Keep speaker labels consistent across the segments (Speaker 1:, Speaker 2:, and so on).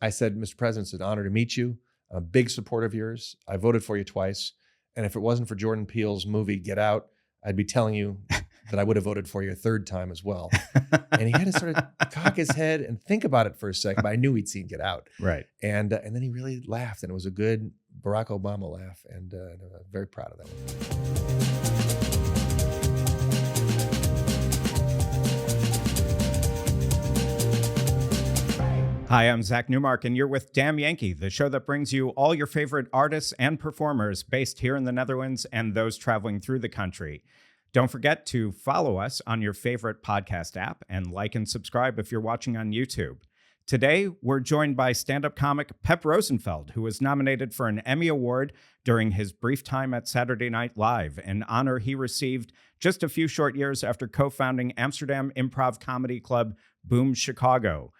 Speaker 1: I said, Mr. President, it's an honor to meet you. I'm a big supporter of yours. I voted for you twice. And if it wasn't for Jordan Peele's movie Get Out, I'd be telling you that I would have voted for you a third time as well. And he had to sort of cock his head and think about it for a second, but I knew he'd seen Get Out.
Speaker 2: Right.
Speaker 1: And then he really laughed, and it was a good Barack Obama laugh, and I'm very proud of that.
Speaker 2: Hi, I'm Zack Newmark, and you're with Damn Yankee, the show that brings you all your favorite artists and performers based here in the Netherlands and those traveling through the country. Don't forget to follow us on your favorite podcast app and like and subscribe if you're watching on YouTube. Today, we're joined by stand-up comic Pep Rosenfeld, who was nominated for an Emmy Award during his brief time at Saturday Night Live, an honor he received just a few short years after co-founding Amsterdam improv comedy club Boom Chicago.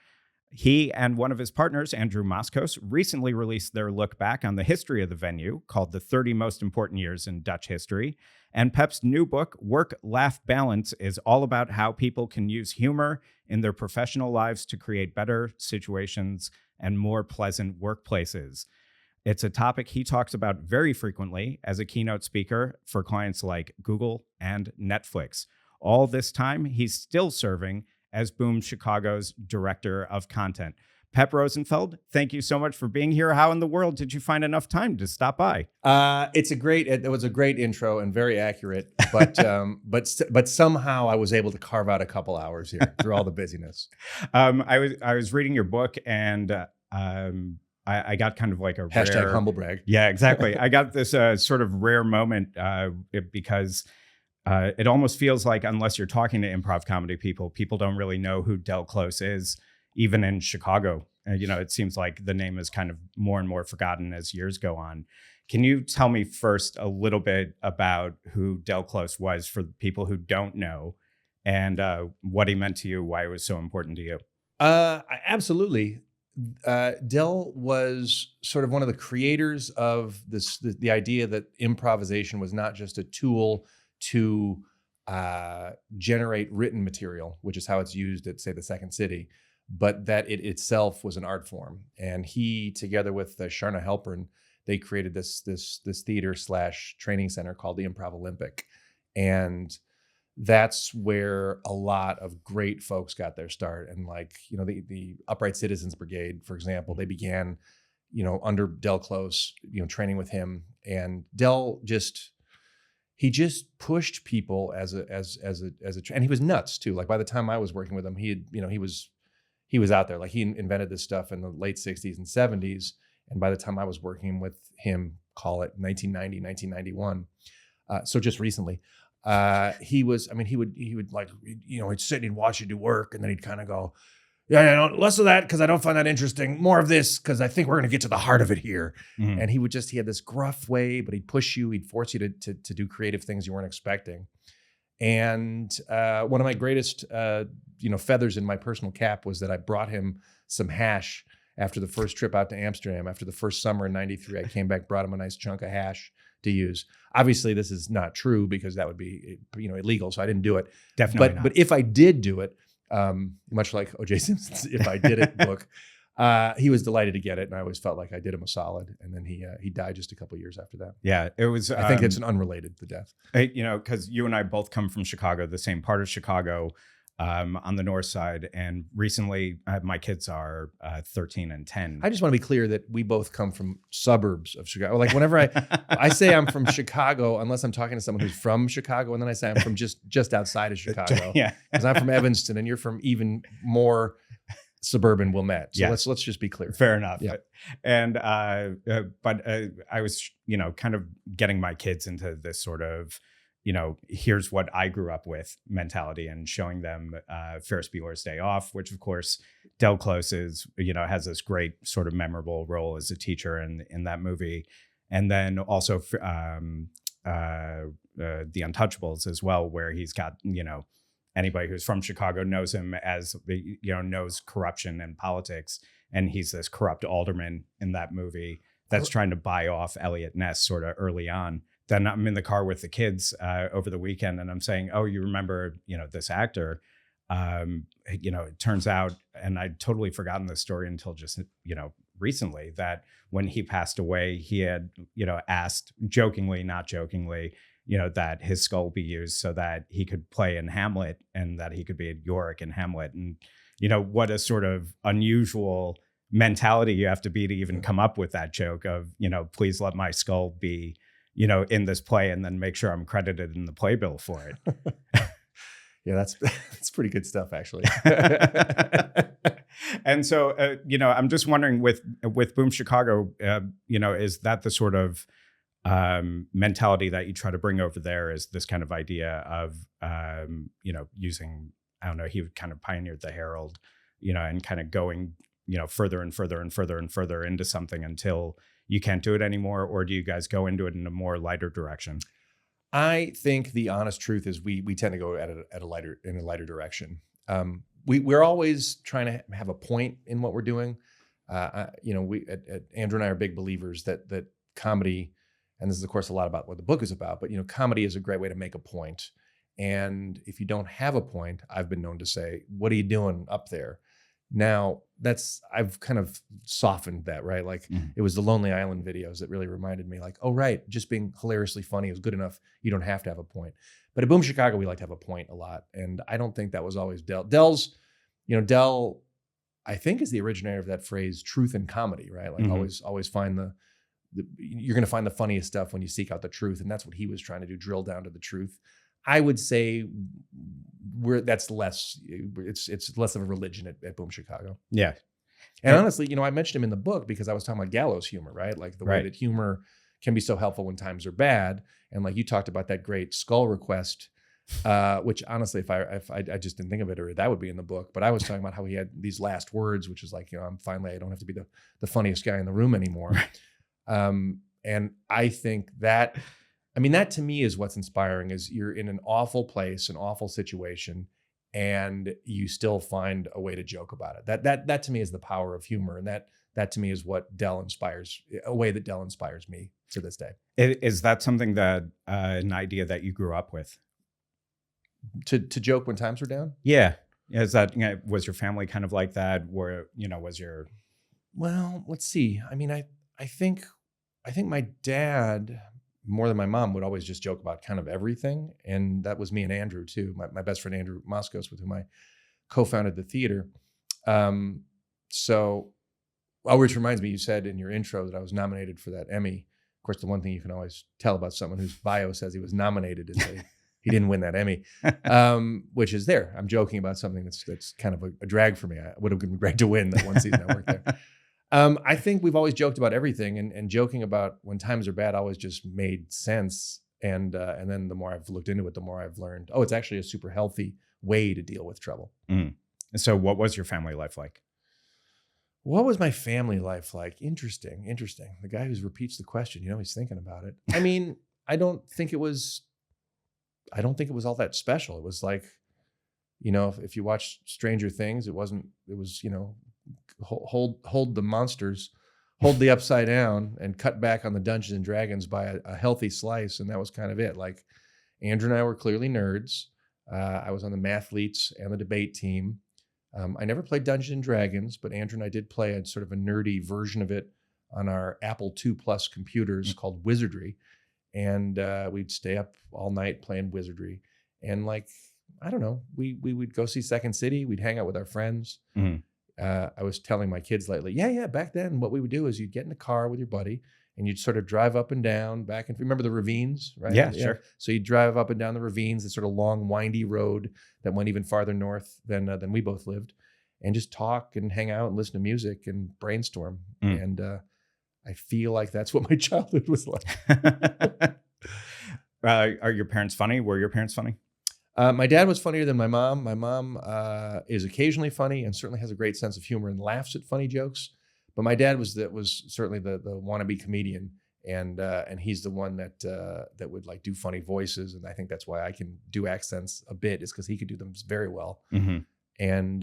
Speaker 2: He and one of his partners, Andrew Moskos, recently released their look back on the history of the venue, called The 30 Most Important Years in Dutch History. And Pep's new book, Work, Laugh, Balance, is all about how people can use humor in their professional lives to create better situations and more pleasant workplaces. It's a topic he talks about very frequently as a keynote speaker for clients like Google and Netflix. All this time, he's still serving as Boom Chicago's director of content. Pep Rosenfeld, thank you so much for being here. How in the world did you find enough time to stop by?
Speaker 1: It was a great intro and very accurate, but somehow I was able to carve out a couple hours here through all the busyness.
Speaker 2: I was reading your book, and I got kind of like a
Speaker 1: hashtag
Speaker 2: rare,
Speaker 1: humble brag.
Speaker 2: Yeah, exactly. I got this sort of rare moment because it almost feels like, unless you're talking to improv comedy people don't really know who Del Close is, even in Chicago. It seems like the name is kind of more and more forgotten as years go on. Can you tell me first a little bit about who Del Close was for people who don't know, and what he meant to you, why it was so important to you?
Speaker 1: Absolutely. Del was sort of one of the creators of the idea that improvisation was not just a tool to generate written material, which is how it's used at, say, the Second City, but that it itself was an art form. And he, together with Sharna Halpern, they created this theater / training center called the Improv Olympic. And that's where a lot of great folks got their start. And the Upright Citizens Brigade, for example, they began, under Del Close, training with him. And Del he just pushed people and he was nuts too. Like, by the time I was working with him, he was out there. Like, he invented this stuff in the late 60s and 70s. And by the time I was working with him, call it 1990, 1991. So just recently, he would like, he'd sit and watch you do work. And then he'd kind of go, yeah, less of that because I don't find that interesting. More of this because I think we're going to get to the heart of it here. Mm-hmm. And he had this gruff way, but he'd push you. He'd force you to do creative things you weren't expecting. And one of my greatest, feathers in my personal cap was that I brought him some hash after the first trip out to Amsterdam. After the first summer in '93, I came back, brought him a nice chunk of hash to use. Obviously, this is not true because that would be, illegal. So I didn't do it.
Speaker 2: Definitely not.
Speaker 1: But if I did do it, much like O.J. Simpson's "If I Did It" book, he was delighted to get it, and I always felt like I did him a solid. And then he died just a couple of years after that.
Speaker 2: Yeah, it was.
Speaker 1: I think it's an unrelated the death.
Speaker 2: Because you and I both come from Chicago, the same part of Chicago, on the north side. And recently, my kids are 13 and 10.
Speaker 1: I just want to be clear that we both come from suburbs of Chicago. Like, whenever I say I'm from Chicago, unless I'm talking to someone who's from Chicago, and then I say I'm from just outside of Chicago.
Speaker 2: Yeah,
Speaker 1: because I'm from Evanston, and you're from even more suburban Wilmette. So
Speaker 2: yes.
Speaker 1: let's just be clear.
Speaker 2: Fair enough.
Speaker 1: Yeah.
Speaker 2: And but I was kind of getting my kids into this sort of here's what I grew up with mentality, and showing them Ferris Bueller's Day Off, which of course Del Close is, has this great sort of memorable role as a teacher in that movie. And then also The Untouchables as well, where he's got, anybody who's from Chicago knows him as, knows corruption and politics. And he's this corrupt alderman in that movie that's trying to buy off Elliot Ness sort of early on. Then I'm in the car with the kids over the weekend, and I'm saying, "Oh, you remember, this actor?" It turns out, and I'd totally forgotten this story until just, recently, that when he passed away, he had, asked jokingly, not jokingly, that his skull be used so that he could play in Hamlet and that he could be Yorick in Hamlet. And, what a sort of unusual mentality you have to be to even come up with that joke of, please let my skull be, in this play and then make sure I'm credited in the playbill for it.
Speaker 1: Yeah, that's pretty good stuff, actually.
Speaker 2: And so, I'm just wondering with Boom Chicago, is that the sort of mentality that you try to bring over there? Is this kind of idea of, using, I don't know, he kind of pioneered the Herald, and kind of going, further and further and further and further into something until you can't do it anymore? Or do you guys go into it in a more lighter direction?
Speaker 1: I think the honest truth is we tend to go in a lighter direction. We're always trying to have a point in what we're doing. Andrew and I are big believers that comedy, and this is of course a lot about what the book is about, but comedy is a great way to make a point. And if you don't have a point, I've been known to say, "What are you doing up there?" Now I've kind of softened that, right? Like It was the Lonely Island videos that really reminded me, like, oh, right, just being hilariously funny is good enough. You don't have to have a point. But at Boom Chicago, we like to have a point a lot. And I don't think that was always Del. Del, I think, is the originator of that phrase, truth in comedy, right? Like always find you're going to find the funniest stuff when you seek out the truth. And that's what he was trying to do, drill down to the truth. I would say it's less of a religion at Boom Chicago.
Speaker 2: Yeah.
Speaker 1: And honestly, I mentioned him in the book because I was talking about gallows humor, right? Like the way that humor can be so helpful when times are bad. And like you talked about that great skull request, which honestly, if I just didn't think of it, or that would be in the book. But I was talking about how he had these last words, which is like, I don't have to be the funniest guy in the room anymore. And I think that to me is what's inspiring, is you're in an awful place, an awful situation, and you still find a way to joke about it. That to me is the power of humor. And that to me is what a way that Del inspires me to this day.
Speaker 2: Is that something that, an idea that you grew up with?
Speaker 1: To joke when times were down?
Speaker 2: Yeah. Is that, was your family kind of like that?
Speaker 1: Well, let's see. I think my dad, more than my mom, would always just joke about kind of everything. And that was me and Andrew too. My best friend, Andrew Moskos, with whom I co-founded the theater. Which reminds me, you said in your intro that I was nominated for that Emmy. Of course, the one thing you can always tell about someone whose bio says he was nominated is he didn't win that Emmy, which is there. I'm joking about something that's kind of a drag for me. I would have been great to win that one season I worked there. I think we've always joked about everything, and joking about when times are bad always just made sense. And then the more I've looked into it, the more I've learned, it's actually a super healthy way to deal with trouble.
Speaker 2: So what was your family life like?
Speaker 1: What was my family life like? Interesting. The guy who repeats the question, he's thinking about it. I don't think it was all that special. It was like, if you watch Stranger Things, it was, hold the monsters, hold the upside down, and cut back on the Dungeons and Dragons by a healthy slice. And that was kind of it. Like, Andrew and I were clearly nerds. I was on the mathletes and the debate team. I never played Dungeons and Dragons, but Andrew and I did play a sort of a nerdy version of it on our Apple II Plus computers called Wizardry. And we'd stay up all night playing Wizardry. And I don't know, we would go see Second City. We'd hang out with our friends. I was telling my kids lately, back then what we would do is you'd get in a car with your buddy and you'd sort of drive up and down back and remember the ravines, right?
Speaker 2: Yeah, sure.
Speaker 1: So you'd drive up and down the ravines, this sort of long, windy road that went even farther north than we both lived, and just talk and hang out and listen to music and brainstorm. And I feel like that's what my childhood was like.
Speaker 2: Are your parents funny? Were your parents funny?
Speaker 1: My dad was funnier than my mom. My mom is occasionally funny and certainly has a great sense of humor and laughs at funny jokes. But my dad was certainly the wannabe comedian, and he's the one that would like do funny voices, and I think that's why I can do accents a bit, is because he could do them very well. And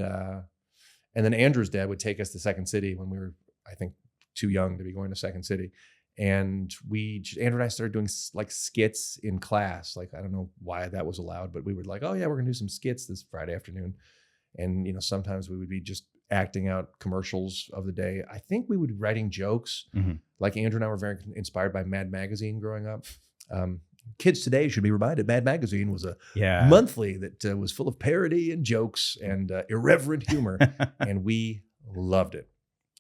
Speaker 1: then Andrew's dad would take us to Second City when we were, I think, too young to be going to Second City. And Andrew and I started doing like skits in class. Like, I don't know why that was allowed, but we were like, oh yeah, we're gonna do some skits this Friday afternoon. And, sometimes we would be just acting out commercials of the day. I think we would be writing jokes. Like Andrew and I were very inspired by Mad Magazine growing up. Kids today should be reminded Mad Magazine was a monthly that was full of parody and jokes and irreverent humor. And we loved it.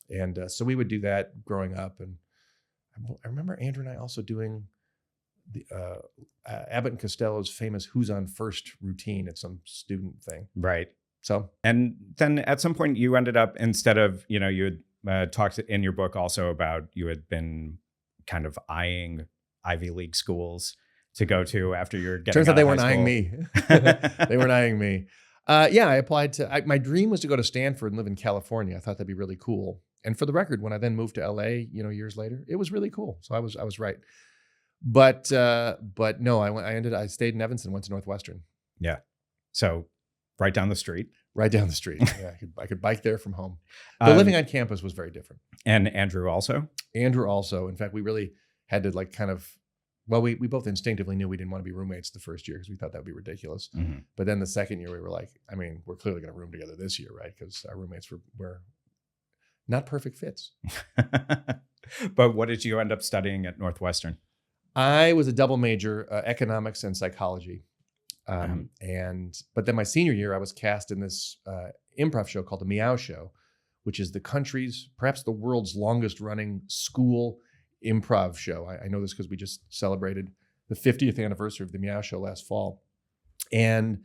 Speaker 1: And so we would do that growing up. And I remember Andrew and I also doing the Abbott and Costello's famous Who's on First routine at some student thing.
Speaker 2: Right.
Speaker 1: So,
Speaker 2: and then at some point you ended up, instead of, you had talked in your book also about you had been kind of eyeing Ivy League schools to go to after you're getting
Speaker 1: turns out
Speaker 2: out
Speaker 1: they
Speaker 2: of
Speaker 1: weren't
Speaker 2: high
Speaker 1: eyeing
Speaker 2: school.
Speaker 1: me. They weren't eyeing me. I applied to, my dream was to go to Stanford and live in California. I thought that'd be really cool. And for the record, when I then moved to LA, years later, it was really cool. So I was right. But no, I stayed in Evanston, went to Northwestern.
Speaker 2: Yeah. So right down the street.
Speaker 1: Right down the street. Yeah, I could bike there from home. But living on campus was very different.
Speaker 2: And Andrew also?
Speaker 1: Andrew also. In fact, we really had to we both instinctively knew we didn't want to be roommates the first year because we thought that would be ridiculous. But then the second year we were like, we're clearly going to room together this year, right? Because our roommates were not perfect fits.
Speaker 2: But what did you end up studying at Northwestern?
Speaker 1: I was a double major, economics and psychology. But then my senior year, I was cast in this improv show called The Meow Show, which is the country's, perhaps the world's longest running school improv show. I know this because we just celebrated the 50th anniversary of The Meow Show last fall. And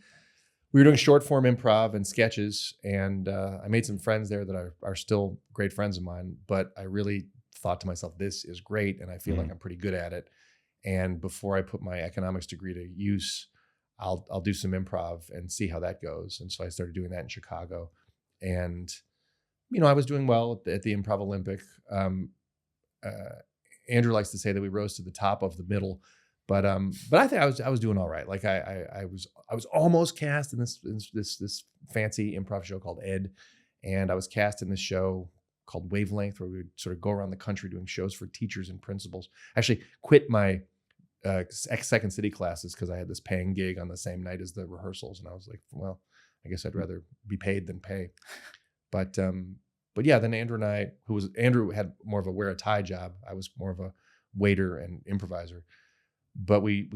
Speaker 1: we were doing short form improv and sketches. And I made some friends there that are still great friends of mine. But I really thought to myself, this is great. And I feel like I'm pretty good at it. And before I put my economics degree to use, I'll do some improv and see how that goes. And so I started doing that in Chicago. And, I was doing well at the Improv Olympic. Andrew likes to say that we rose to the top of the middle, but I think I was doing all right. Like I was almost cast in this fancy improv show called Ed. And I was cast in this show called Wavelength, where we would sort of go around the country doing shows for teachers and principals. I actually quit my Second City classes because I had this paying gig on the same night as the rehearsals, and I was like, well, I guess I'd rather be paid than pay. But yeah, then Andrew had more of a wear a tie job. I was more of a waiter and improviser. But we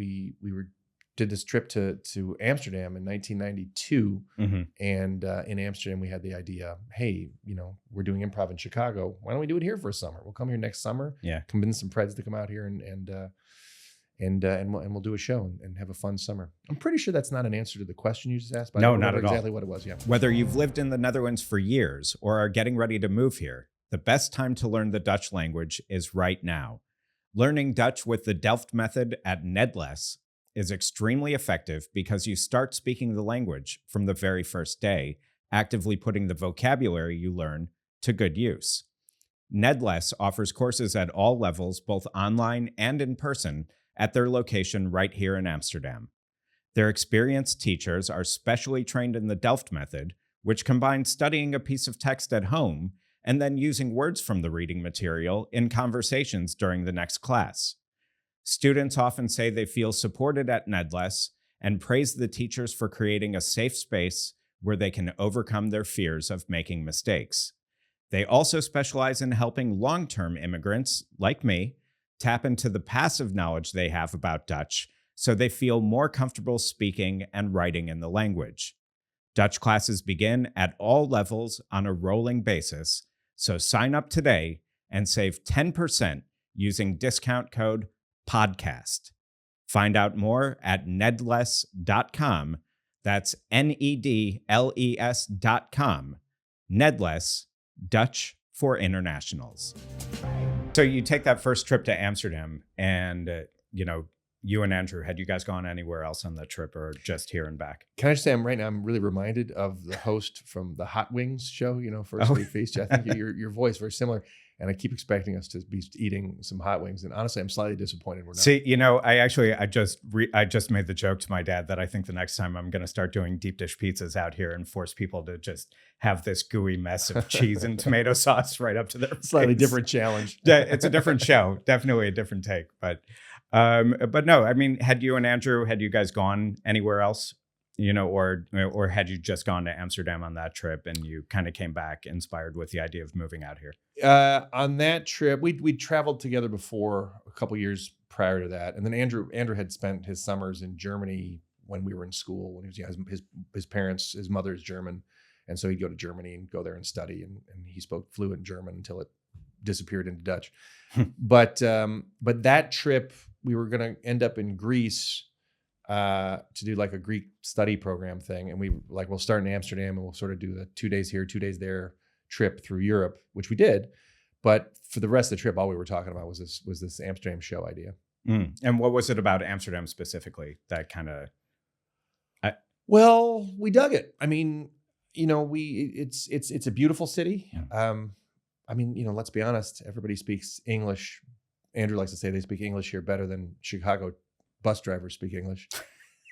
Speaker 1: did this trip to Amsterdam in 1992, and in Amsterdam we had the idea, hey, we're doing improv in Chicago. Why don't we do it here for a summer? We'll come here next summer. Yeah, convince some Preds to come out here and we'll do a show and have a fun summer. I'm pretty sure that's not an answer to the question you just asked. But
Speaker 2: no, not at all.
Speaker 1: Exactly what it was. Yeah.
Speaker 2: Whether you've lived in the Netherlands for years or are getting ready to move here, the best time to learn the Dutch language is right now. Learning Dutch with the Delft method at Nedles is extremely effective because you start speaking the language from the very first day, actively putting the vocabulary you learn to good use. Nedles offers courses at all levels, both online and in person, at their location right here in Amsterdam. Their experienced teachers are specially trained in the Delft method, which combines studying a piece of text at home and then using words from the reading material in conversations during the next class. Students often say they feel supported at Nedles and praise the teachers for creating a safe space where they can overcome their fears of making mistakes. They also specialize in helping long-term immigrants, like me, tap into the passive knowledge they have about Dutch so they feel more comfortable speaking and writing in the language. Dutch classes begin at all levels on a rolling basis, so sign up today and save 10% using discount code PODCAST. Find out more at nedles.com. That's NEDLES.com. Nedles, Dutch for internationals. So you take that first trip to Amsterdam and, you and Andrew, had you guys gone anywhere else on the trip or just here and back?
Speaker 1: Can I just say I'm really reminded of the host from the Hot Wings show, First Week Feast. I think your voice very similar. And I keep expecting us to be eating some hot wings. And honestly, I'm slightly disappointed we're not.
Speaker 2: See, I just made the joke to my dad that I think the next time I'm going to start doing deep dish pizzas out here and force people to just have this gooey mess of cheese and tomato sauce right up to their
Speaker 1: slightly different challenge.
Speaker 2: Yeah, it's a different show. Definitely a different take. But no, had you and Andrew, had you guys gone anywhere else? or had you just gone to Amsterdam on that trip and you kind of came back inspired with the idea of moving out here?
Speaker 1: On that trip, we'd traveled together before a couple years prior to that, and then Andrew had spent his summers in Germany when we were in school. When he was young, his mother is German, and so he'd go to Germany and go there and study, and he spoke fluent German until it disappeared into Dutch. But that trip, we were going to end up in Greece to do like a Greek study program thing. And we'll start in Amsterdam and we'll sort of do the 2 days here, 2 days there trip through Europe, which we did. But for the rest of the trip, all we were talking about was this Amsterdam show idea.
Speaker 2: And what was it about Amsterdam specifically that kind of?
Speaker 1: Well, we dug it. I mean, it's a beautiful city. Let's be honest. Everybody speaks English. Andrew likes to say they speak English here better than Chicago bus drivers speak English.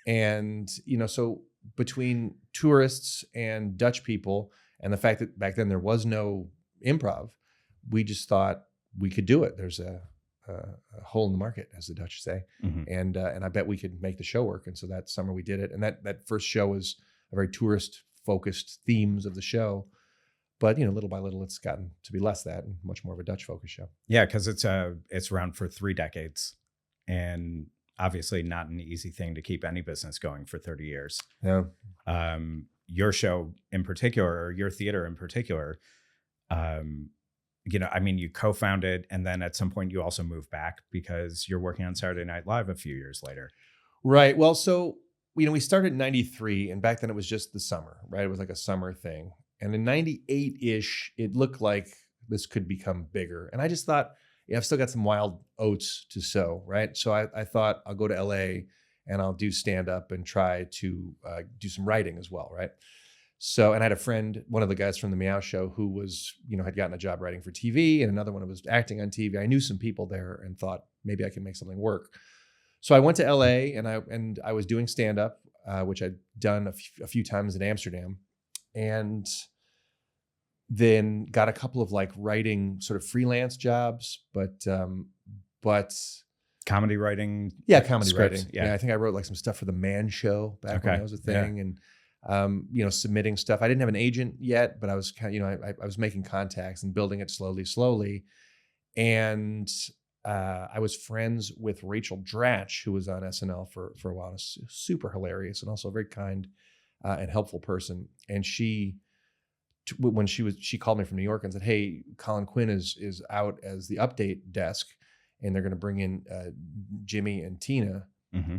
Speaker 1: And, so between tourists and Dutch people and the fact that back then there was no improv, we just thought we could do it. There's a hole in the market, as the Dutch say. Mm-hmm. And I bet we could make the show work. And so that summer we did it. And that first show was a very tourist focused themes of the show. But, little by little, it's gotten to be less that and much more of a Dutch focused show.
Speaker 2: Yeah, because it's around for 3 decades. And obviously not an easy thing to keep any business going for 30 years.
Speaker 1: Yeah.
Speaker 2: Your show in particular, or your theater in particular, you co-founded, and then at some point you also moved back because you're working on Saturday Night Live a few years later.
Speaker 1: Right. Well, so, we started in 93, and back then it was just the summer, right? It was like a summer thing. And in 98-ish, it looked like this could become bigger. And I just thought, I've still got some wild oats to sow, right? So I thought I'll go to LA and I'll do stand-up and try to do some writing as well, right? So, and I had a friend, one of the guys from the Meow Show, who was, had gotten a job writing for TV, and another one who was acting on TV. I knew some people there and thought maybe I can make something work. So I went to LA and I was doing stand-up, which I'd done a few times in Amsterdam, and then got a couple of like writing sort of freelance jobs, but
Speaker 2: comedy writing.
Speaker 1: Yeah, comedy
Speaker 2: scripts,
Speaker 1: writing. Yeah, I think I wrote like some stuff for the Man Show back when that was a thing, and submitting stuff. I didn't have an agent yet, but I was kind of, I was making contacts and building it slowly, and I was friends with Rachel Dratch, who was on SNL for a while. Super hilarious and also a very kind and helpful person. And she called me from New York and said, "Hey, Colin Quinn is out as the update desk, and they're going to bring in Jimmy and Tina,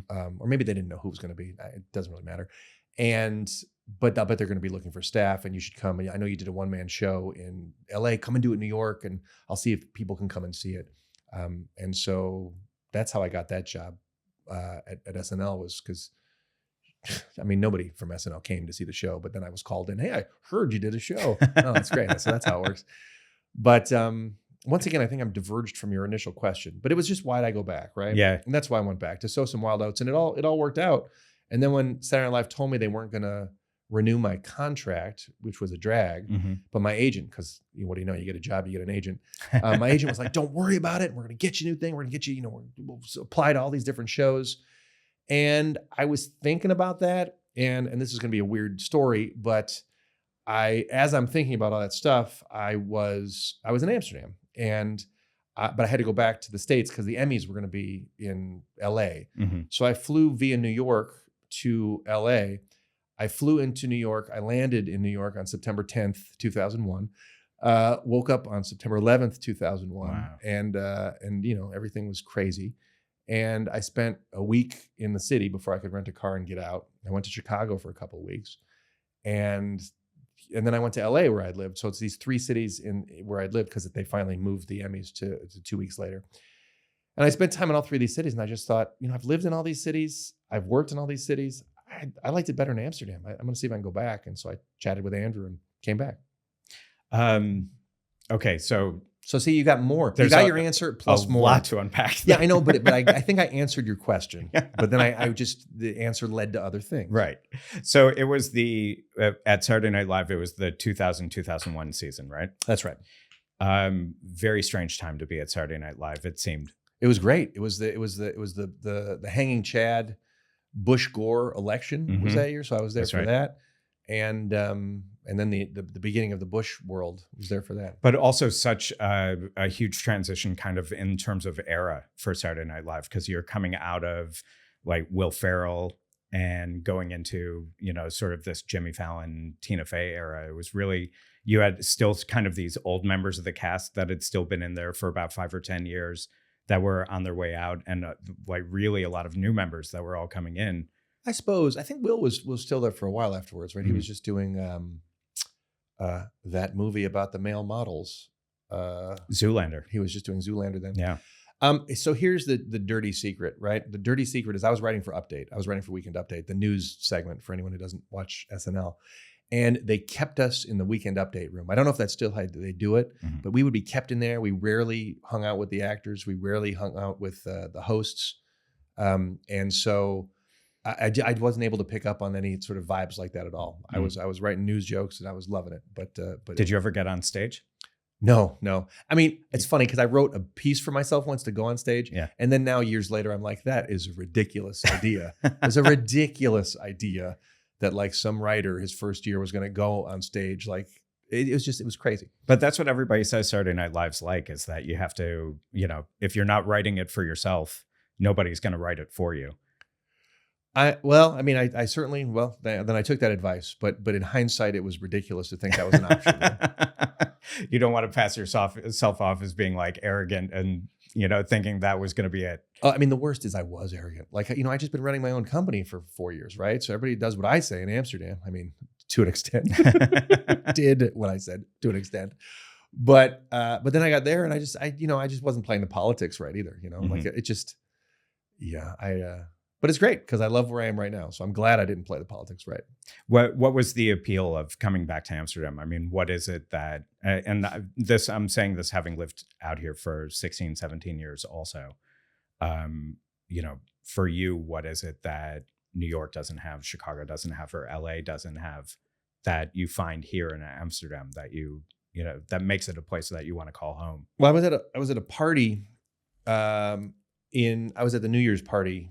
Speaker 1: or maybe they didn't know who it was going to be. It doesn't really matter. But they're going to be looking for staff, and you should come. And I know you did a one-man show in LA. Come and do it in New York, and I'll see if people can come and see it." And so that's how I got that job at SNL, was because, nobody from SNL came to see the show, but then I was called in. "Hey, I heard you did a show." Oh, that's great. So that's how it works. But once again, I think I'm diverged from your initial question, but it was just, why'd I go back, right?
Speaker 2: Yeah.
Speaker 1: And that's why I went back to sow some wild oats, and it all worked out. And then when Saturday Night Live told me they weren't going to renew my contract, which was a drag, but my agent, because what do you know? You get a job, you get an agent. My agent was like, "Don't worry about it. We're going to get you a new thing. We're going to get you, we'll apply to all these different shows." And I was thinking about that, and this is going to be a weird story, but as I'm thinking about all that stuff, I was in Amsterdam, but I had to go back to the States because the Emmys were going to be in LA. So I flew via New York to LA. I flew into New York. I landed in New York on September 10th, 2001. Woke up on September 11th, 2001. Wow. And everything was crazy. And I spent a week in the city before I could rent a car and get out. I went to Chicago for a couple of weeks. And then I went to LA, where I'd lived. So it's these 3 cities where I'd lived, because they finally moved the Emmys to 2 weeks later. And I spent time in all 3 of these cities, and I just thought, I've lived in all these cities. I've worked in all these cities. I liked it better in Amsterdam. I'm going to see if I can go back. And so I chatted with Andrew and came back.
Speaker 2: Okay, so
Speaker 1: see, you got more. You got your answer plus more.
Speaker 2: A lot to unpack.
Speaker 1: Yeah, I know, but I think I answered your question. But then the answer led to other things.
Speaker 2: Right. So it was at Saturday Night Live, it was the 2000-2001 season, right?
Speaker 1: That's right.
Speaker 2: Very strange time to be at Saturday Night Live, it seemed.
Speaker 1: It was great. It was the hanging Chad Bush Gore election was that year, so I was there
Speaker 2: That's
Speaker 1: for
Speaker 2: right.
Speaker 1: that, and then the beginning of the Bush world was there for that.
Speaker 2: But also such a huge transition kind of in terms of era for Saturday Night Live, because you're coming out of like Will Ferrell and going into, sort of this Jimmy Fallon, Tina Fey era. It was really, you had still kind of these old members of the cast that had still been in there for about 5 or 10 years that were on their way out, and like really a lot of new members that were all coming in.
Speaker 1: I think Will was still there for a while afterwards, right? He was just doing that movie about the male models.
Speaker 2: Zoolander.
Speaker 1: He was just doing Zoolander then.
Speaker 2: Yeah.
Speaker 1: So here's the dirty secret, right? The dirty secret is I was writing for Update. I was writing for Weekend Update, the news segment for anyone who doesn't watch SNL. And they kept us in the Weekend Update room. I don't know if that's still how they do it, but we would be kept in there. We rarely hung out with the actors. We rarely hung out with the hosts. And so I wasn't able to pick up on any sort of vibes like that at all. I was writing news jokes and I was loving it. But
Speaker 2: did you ever get on stage?
Speaker 1: No. I mean, it's funny because I wrote a piece for myself once to go on stage.
Speaker 2: Yeah.
Speaker 1: And then now years later, I'm like, that is a ridiculous idea. It's a ridiculous idea that like some writer his first year was going to go on stage. Like it was crazy.
Speaker 2: But that's what everybody says Saturday Night Live's like, is that you have to, if you're not writing it for yourself, nobody's going to write it for you.
Speaker 1: I certainly, then I took that advice, but in hindsight, it was ridiculous to think that was an option.
Speaker 2: You don't want to pass yourself off as being like arrogant and, thinking that was going to be it.
Speaker 1: The worst is I was arrogant. Like, I just been running my own company for 4 years, right? So everybody does what I say in Amsterdam. I mean, to an extent, did what I said to an extent. But then I got there and I just wasn't playing the politics right either. Like it just, but it's great because I love where I am right now. So I'm glad I didn't play the politics right.
Speaker 2: What was the appeal of coming back to Amsterdam? I mean, what is it that, I'm saying this having lived out here for 16, 17 years also, for you, what is it that New York doesn't have, Chicago doesn't have, or LA doesn't have that you find here in Amsterdam that that makes it a place that you want to call home?
Speaker 1: Well, I was at a party I was at the New Year's party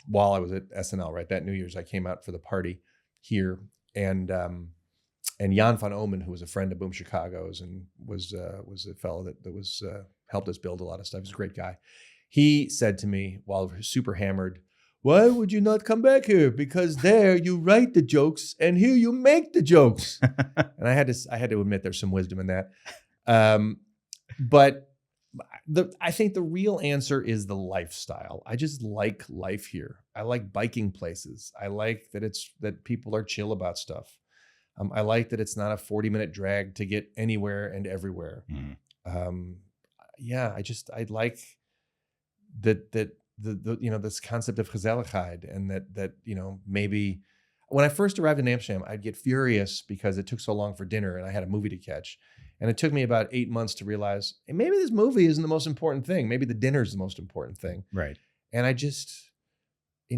Speaker 1: while I was at SNL, right? That New Year's, I came out for the party here, and Jan van Omen, who was a friend of Boom Chicago's and was a fellow that was helped us build a lot of stuff. He's a great guy. He said to me while super hammered, "Why would you not come back here? Because there you write the jokes and here you make the jokes." And I had to admit there's some wisdom in that. But I think the real answer is the lifestyle. I just like life here. I like biking places. I like that people are chill about stuff. I like that it's not a 40-minute drag to get anywhere and everywhere. I like that this concept of gezelligheid, and that maybe when I first arrived in Amsterdam, I'd get furious because it took so long for dinner and I had a movie to catch. And it took me about 8 months to realize, hey, maybe this movie isn't the most important thing. Maybe the dinner is the most important thing.
Speaker 2: Right.
Speaker 1: And I just,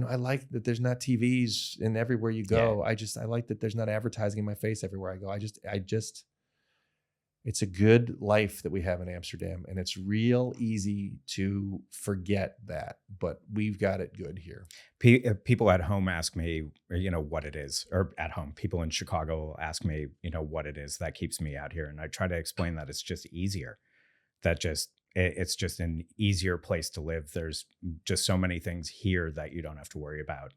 Speaker 1: I like that there's not TVs in everywhere you go. Yeah. I like that there's not advertising in my face everywhere I go. It's a good life that we have in Amsterdam, and it's real easy to forget that, but we've got it good here.
Speaker 2: People at home ask me, what it is, or at home, people in Chicago ask me, what it is that keeps me out here. And I try to explain that it's just easier, it's just an easier place to live. There's just so many things here that you don't have to worry about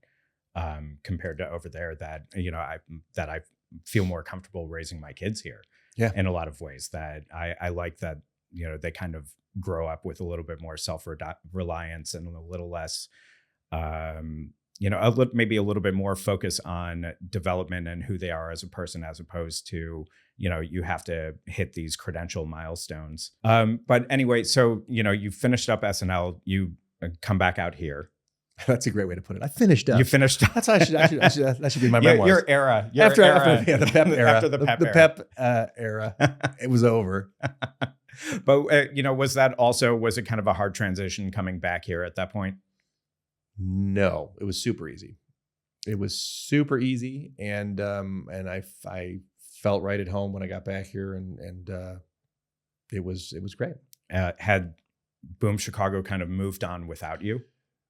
Speaker 2: compared to over there that, I feel more comfortable raising my kids here. Yeah. In a lot of ways that I like that, they kind of grow up with a little bit more self-reliance and a little less, maybe a little bit more focus on development and who they are as a person, as opposed to, you have to hit these credential milestones. But anyway, so, you finished up SNL, you come back out here.
Speaker 1: That's a great way to put it. I finished up.
Speaker 2: You finished up.
Speaker 1: That's how that should be my memoirs.
Speaker 2: Your era.
Speaker 1: After the Pep era.
Speaker 2: After the Pep
Speaker 1: era, it was over.
Speaker 2: But, was it kind of a hard transition coming back here at that point?
Speaker 1: No, it was super easy. It was super easy. And I felt right at home when I got back here, and it was great.
Speaker 2: Had Boom Chicago kind of moved on without you?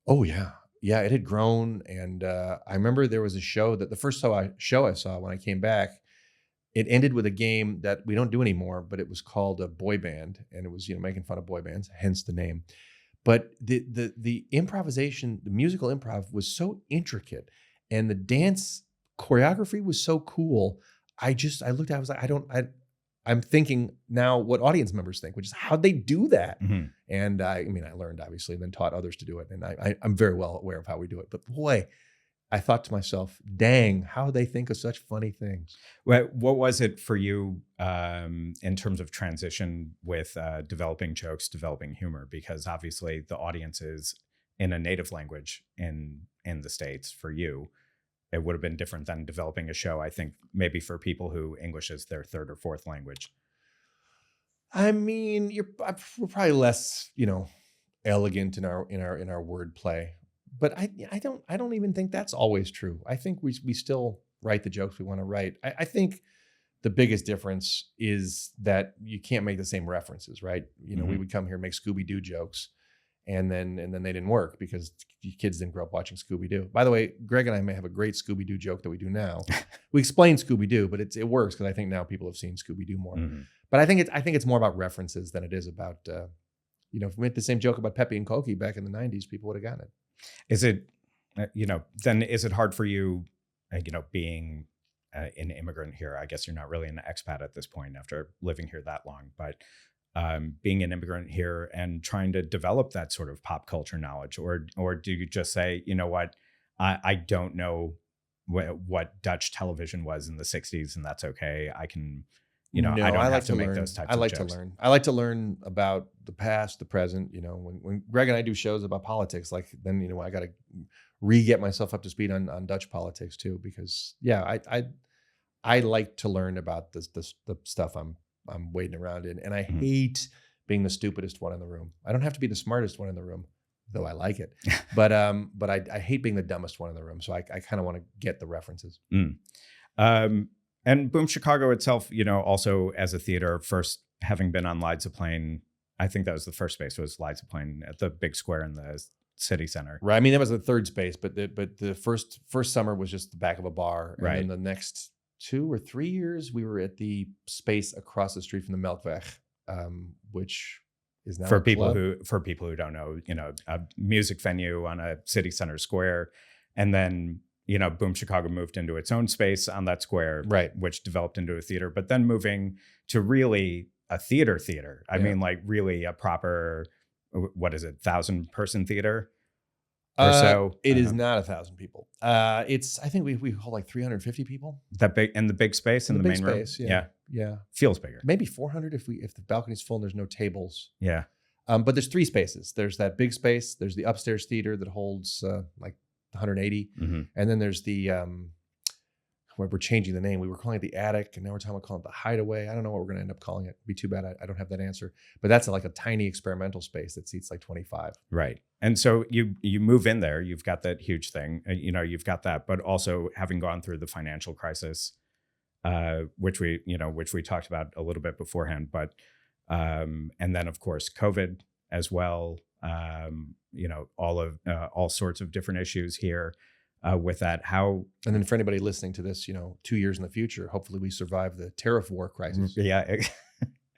Speaker 1: Oh yeah. yeah, it had grown. And I remember there was a show that the first show I saw when I came back, it ended with a game that we don't do anymore, but it was called a boy band, and it was, making fun of boy bands, hence the name. But the improvisation, the musical improv was so intricate, and the dance choreography was so cool. I looked at it, I was like, I'm thinking now what audience members think, which is how'd they do that?
Speaker 2: Mm-hmm.
Speaker 1: And I learned obviously, and then taught others to do it. And I'm very well aware of how we do it. But boy, I thought to myself, dang, how they think of such funny things.
Speaker 2: What was it for you in terms of transition with developing jokes, developing humor? Because obviously the audience is in a native language in the States. For you, it would have been different than developing a show, I think, maybe for people who English is their third or fourth language.
Speaker 1: I mean, we're probably less, elegant in our wordplay. But I don't even think that's always true. I think we still write the jokes we want to write. I think the biggest difference is that you can't make the same references, right? We would come here and make Scooby-Doo jokes, and then they didn't work because kids didn't grow up watching Scooby-Doo. By the way, Greg and I may have a great Scooby-Doo joke that we do now. We explain Scooby-Doo, but it works because I think now people have seen Scooby-Doo more.
Speaker 2: Mm-hmm.
Speaker 1: But I think it's more about references than it is about if we made the same joke about Pepe and Cokie back in the 90s, people would have gotten it.
Speaker 2: Is it, then is it hard for you, being an immigrant here? I guess you're not really an expat at this point after living here that long, but being an immigrant here and trying to develop that sort of pop culture knowledge, or do you just say, you know what, I don't know what Dutch television was in the 60s, and that's okay. I can,
Speaker 1: No,
Speaker 2: I don't have to make
Speaker 1: learn.
Speaker 2: those types
Speaker 1: I
Speaker 2: of
Speaker 1: like
Speaker 2: jokes.
Speaker 1: to learn. I like to learn about the past, the present. When Greg and I do shows about politics, then I got to re-get myself up to speed on Dutch politics too, because I like to learn about the stuff I'm wading around in, and I hate being the stupidest one in the room. I don't have to be the smartest one in the room, though I like it. But I hate being the dumbest one in the room. So I kind of want to get the references.
Speaker 2: And Boom Chicago itself, also as a theater, first having been on Lides of Plane, I think that was the first space, was Lides of Plane at the big square in the city center.
Speaker 1: Right. I mean, that was the third space, but the first summer was just the back of a bar. And
Speaker 2: right.
Speaker 1: then the next 2 or 3 years, we were at the space across the street from the Melkweg, which is now
Speaker 2: for people who don't know, a music venue on a city center square, and then Boom Chicago moved into its own space on that square,
Speaker 1: right,
Speaker 2: which developed into a theater, but then moving to really a theater. I mean, like really a proper, what is it, 1,000-person theater or so?
Speaker 1: It is not 1,000 people. I think we hold like 350 people.
Speaker 2: That big, in the big space in the main
Speaker 1: space,
Speaker 2: room.
Speaker 1: Yeah.
Speaker 2: Feels bigger.
Speaker 1: Maybe 400 if the balcony's full and there's no tables.
Speaker 2: Yeah.
Speaker 1: But there's 3 spaces. There's that big space. There's the upstairs theater that holds like 180.
Speaker 2: Mm-hmm.
Speaker 1: And then there's the, we're changing the name. We were calling it the attic, and now we're talking about calling it the hideaway. I don't know what we're going to end up calling it. It'd be too bad I don't have that answer. But that's like a tiny experimental space that seats like 25.
Speaker 2: Right. And so you move in there, you've got that huge thing, you've got that, but also having gone through the financial crisis, which we talked about a little bit beforehand, but, and then of course, COVID as well. All sorts of different issues here with that. And
Speaker 1: then for anybody listening to this, 2 years in the future, hopefully we survive the tariff war crisis.
Speaker 2: Yeah.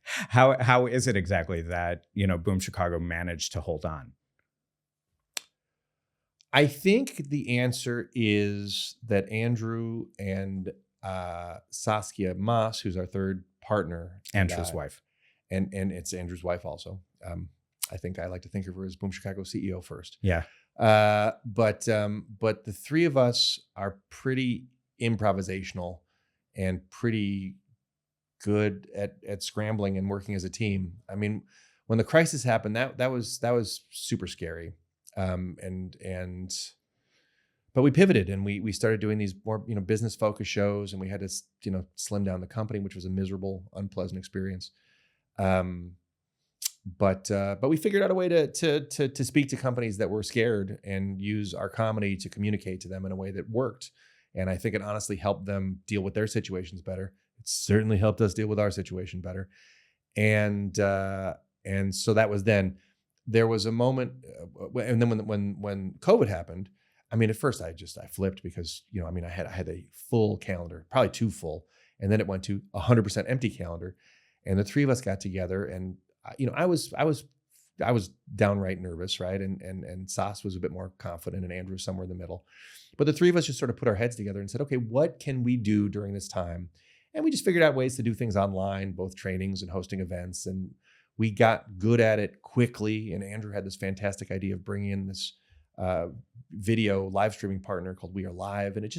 Speaker 2: How is it exactly that, Boom Chicago managed to hold on?
Speaker 1: I think the answer is that Andrew and Saskia Maas, who's our third partner,
Speaker 2: Andrew's wife,
Speaker 1: and it's Andrew's wife also. I think I like to think of her as Boom Chicago CEO first.
Speaker 2: Yeah.
Speaker 1: But the 3 of us are pretty improvisational and pretty good at scrambling and working as a team. I mean, when the crisis happened, that was super scary. But we pivoted and we started doing these more, business focused shows, and we had to, slim down the company, which was a miserable, unpleasant experience. But we figured out a way to speak to companies that were scared and use our comedy to communicate to them in a way that worked. And I think it honestly helped them deal with their situations better. It certainly helped us deal with our situation better. And so that was then. there was a moment, and then when COVID happened, I mean, at first I flipped because, I mean, I had a full calendar, probably too full, and then it went to 100% empty calendar, and the three of us got together, and I was downright nervous, right? And Sas was a bit more confident, and Andrew was somewhere in the middle, but the three of us just sort of put our heads together and said, okay, what can we do during this time? And we just figured out ways to do things online, both trainings and hosting events, and we got good at it quickly. And Andrew had this fantastic idea of bringing in this video live streaming partner called We Are Live. And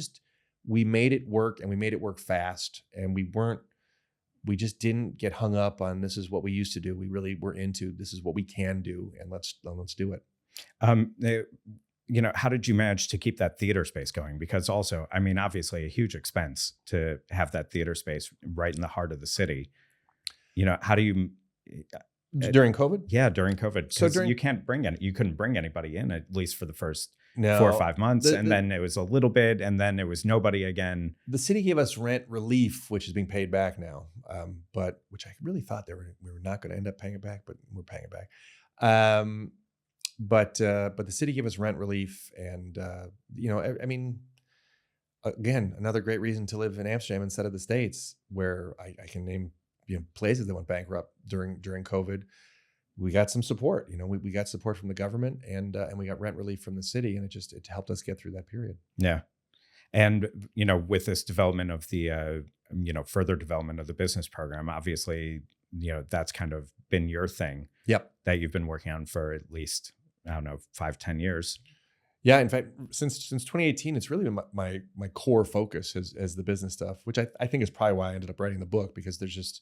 Speaker 1: we made it work, and we made it work fast. And we just didn't get hung up on this is what we used to do. We really were into this is what we can do, and let's do it.
Speaker 2: How did you manage to keep that theater space going? Because also, I mean, obviously a huge expense to have that theater space right in the heart of the city. How do you...
Speaker 1: During COVID?
Speaker 2: Yeah, during COVID. So you couldn't bring anybody in, at least for the first 4 or 5 months. And then it was a little bit, and then it was nobody again. The
Speaker 1: city gave us rent relief, which is being paid back now. But which I really thought we were not going to end up paying it back, but we're paying it back. But the city gave us rent relief, and I mean, again, another great reason to live in Amsterdam instead of the States, where I can name places that went bankrupt during COVID. We got some support. We got support from the government, and we got rent relief from the city, and it helped us get through that period.
Speaker 2: Yeah, and with this development of the further development of the business program, obviously that's kind of been your thing.
Speaker 1: Yep,
Speaker 2: that you've been working on for at least 5-10 years.
Speaker 1: Yeah, in fact, since 2018, it's really been my core focus as the business stuff, which I think is probably why I ended up writing the book, because there's just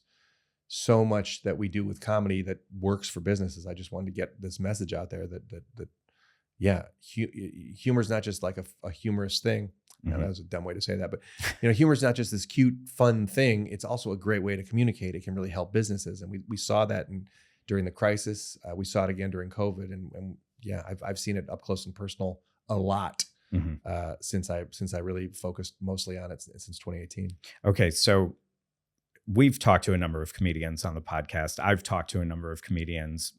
Speaker 1: so much that we do with comedy that works for businesses. I just wanted to get this message out there that humor is not just like a humorous thing. Mm-hmm. That was a dumb way to say that, but humor is not just this cute, fun thing. It's also a great way to communicate. It can really help businesses, and we saw that during the crisis. We saw it again during COVID, and yeah, I've seen it up close and personal a lot. Mm-hmm. Since I really focused mostly on it since 2018.
Speaker 2: Okay, so we've talked to a number of comedians on the podcast. I've talked to a number of comedians,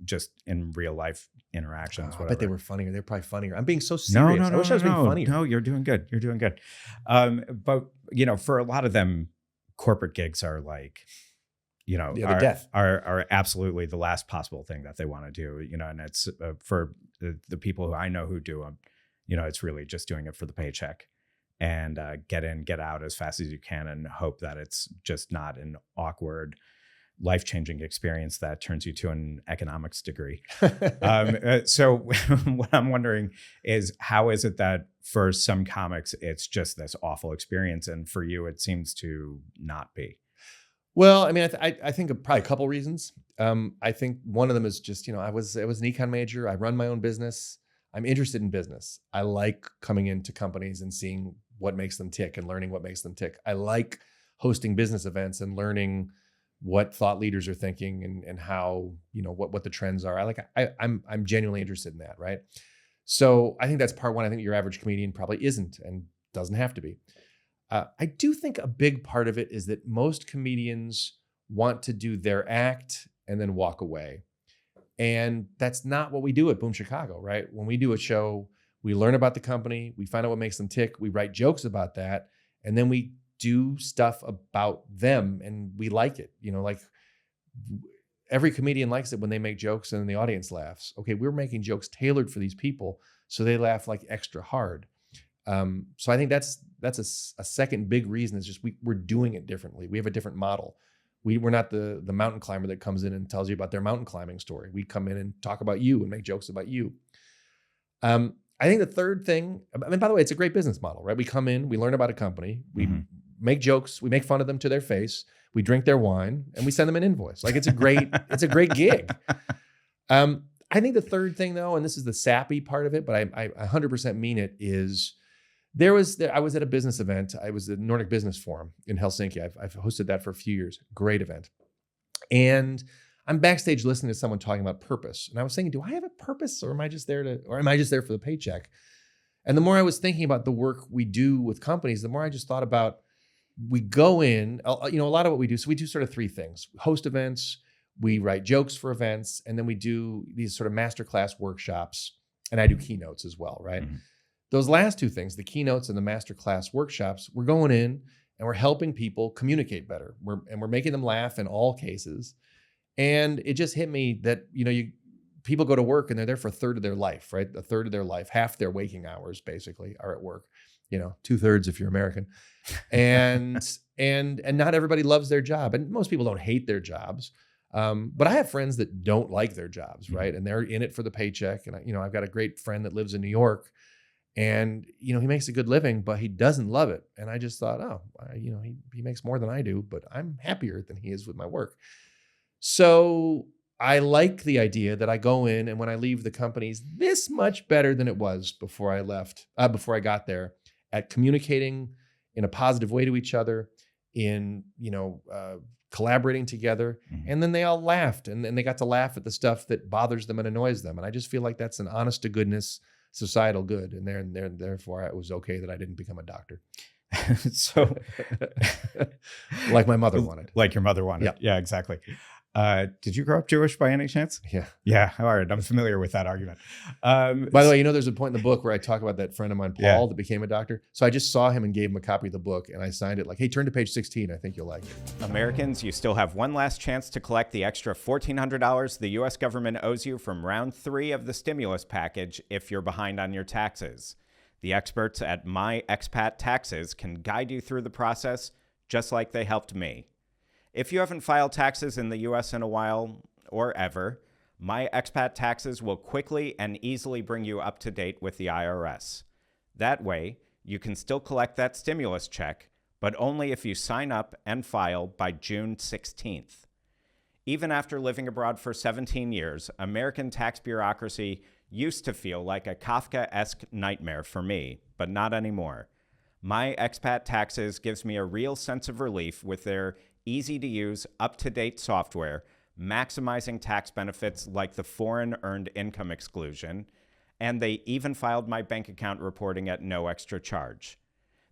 Speaker 2: just in real life interactions.
Speaker 1: I bet they were funnier. They're probably funnier. I'm being so serious. I wish I was being funnier.
Speaker 2: No, you're doing good. You're doing good. But for a lot of them, corporate gigs are like,
Speaker 1: death
Speaker 2: are absolutely the last possible thing that they want to do. And it's for the people who I know who do them, it's really just doing it for the paycheck. And get in, get out as fast as you can, and hope that it's just not an awkward, life-changing experience that turns you to an economics degree. So what I'm wondering is, how is it that for some comics, it's just this awful experience, and for you, it seems to not be?
Speaker 1: Well, I mean, I think of probably a couple reasons. I think one of them is just, I was an econ major. I run my own business. I'm interested in business. I like coming into companies and seeing what makes them tick and learning what makes them tick. I like hosting business events and learning what thought leaders are thinking and how, what the trends are. I'm genuinely interested in that, right? So I think that's part one. I think your average comedian probably isn't and doesn't have to be. I do think a big part of it is that most comedians want to do their act and then walk away. And that's not what we do at Boom Chicago, right? When we do a show, we learn about the company, we find out what makes them tick, we write jokes about that, and then we do stuff about them, and we like it. Like every comedian likes it when they make jokes and then the audience laughs. Okay, we're making jokes tailored for these people, so they laugh like extra hard. So I think that's a second big reason, is just we're doing it differently. We have a different model. We're not the mountain climber that comes in and tells you about their mountain climbing story. We come in and talk about you and make jokes about you. I think the third thing, I mean, by the way, it's a great business model, right? We come in, we learn about a company, we make jokes, we make fun of them to their face, we drink their wine, and we send them an invoice. Like it's a great gig. I think the third thing though, and this is the sappy part of it, but I 100% mean it, is I was at a business event. I was at the Nordic Business Forum in Helsinki. I've hosted that for a few years. Great event. And I'm backstage listening to someone talking about purpose. And I was thinking, do I have a purpose, or am I just there for the paycheck? And the more I was thinking about the work we do with companies, the more I just thought about, we go in, a lot of what we do. So we do sort of three things: host events, We write jokes for events, and then we do these sort of masterclass workshops, and I do keynotes as well, right?
Speaker 2: Mm-hmm.
Speaker 1: Those last two things, the keynotes and the masterclass workshops, we're going in and we're helping people communicate better. We're making them laugh in all cases. And it just hit me that, people go to work and they're there for a third of their life, right? A third of their life, half their waking hours basically are at work, 2/3 if you're American. And not everybody loves their job. And most people don't hate their jobs. But I have friends that don't like their jobs, right? And they're in it for the paycheck. And I've got a great friend that lives in New York, and he makes a good living, but he doesn't love it. And I just thought, he makes more than I do, but I'm happier than he is with my work. So I like the idea that I go in, and when I leave, the company's this much better than it was before I left, before I got there, at communicating in a positive way to each other, in collaborating together.
Speaker 2: Mm-hmm.
Speaker 1: And then they all laughed, and they got to laugh at the stuff that bothers them and annoys them. And I just feel like that's an honest to goodness societal good. And therefore it was okay that I didn't become a doctor.
Speaker 2: So
Speaker 1: like my mother wanted.
Speaker 2: Like your mother wanted.
Speaker 1: Yep.
Speaker 2: Yeah, exactly. Did you grow up Jewish by any chance?
Speaker 1: Yeah.
Speaker 2: Yeah. All right. I'm familiar with that argument.
Speaker 1: By the way, there's a point in the book where I talk about that friend of mine, Paul, that became a doctor. So I just saw him and gave him a copy of the book, and I signed it like, hey, turn to page 16. I think you'll like it.
Speaker 2: Americans, you still have one last chance to collect the extra $1,400 the U.S. government owes you from round 3 of the stimulus package if you're behind on your taxes. The experts at My Expat Taxes can guide you through the process just like they helped me. If you haven't filed taxes in the U.S. in a while or ever, My Expat Taxes will quickly and easily bring you up to date with the IRS. That way, you can still collect that stimulus check, but only if you sign up and file by June 16th. Even after living abroad for 17 years, American tax bureaucracy used to feel like a Kafka-esque nightmare for me, but not anymore. My Expat Taxes gives me a real sense of relief with their easy-to-use, up-to-date software, maximizing tax benefits like the foreign earned income exclusion, and they even filed my bank account reporting at no extra charge.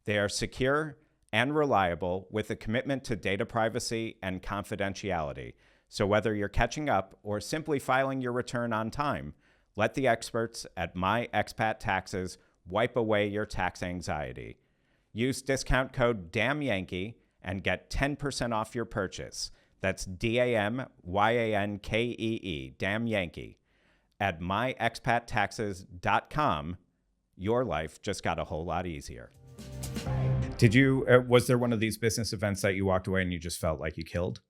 Speaker 2: They are secure and reliable with a commitment to data privacy and confidentiality. So whether you're catching up or simply filing your return on time, let the experts at My Expat Taxes wipe away your tax anxiety. Use discount code DAMYANKEE and get 10% off your purchase. That's DAMYANKEE, Damn Yankee. At myexpattaxes.com, your life just got a whole lot easier. Did you, was there one of these business events that you walked away and you just felt like you killed?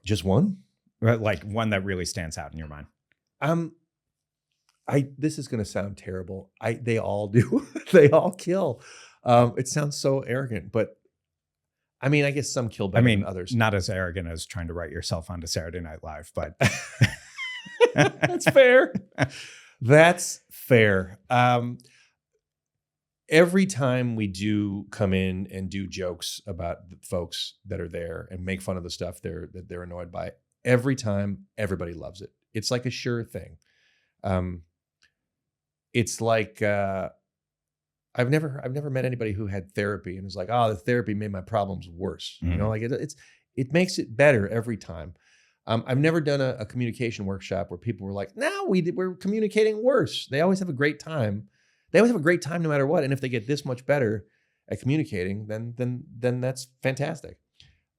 Speaker 1: Just one?
Speaker 2: Like one that really stands out in your mind?
Speaker 1: This is going to sound terrible. They all do. They all kill. It sounds so arrogant, but I mean, I guess some kill better than others.
Speaker 2: Not as arrogant as trying to write yourself onto Saturday Night Live, but
Speaker 1: that's fair. That's fair. Every time we do come in and do jokes about the folks that are there and make fun of the stuff that they're annoyed by, every time everybody loves it. It's like a sure thing. It's like I've never met anybody who had therapy and was like, oh, the therapy made my problems worse.
Speaker 2: Mm-hmm.
Speaker 1: Like it makes it better every time. I've never done a communication workshop where people were like, no, we're communicating worse. They always have a great time. They always have a great time no matter what. And if they get this much better at communicating, then that's fantastic.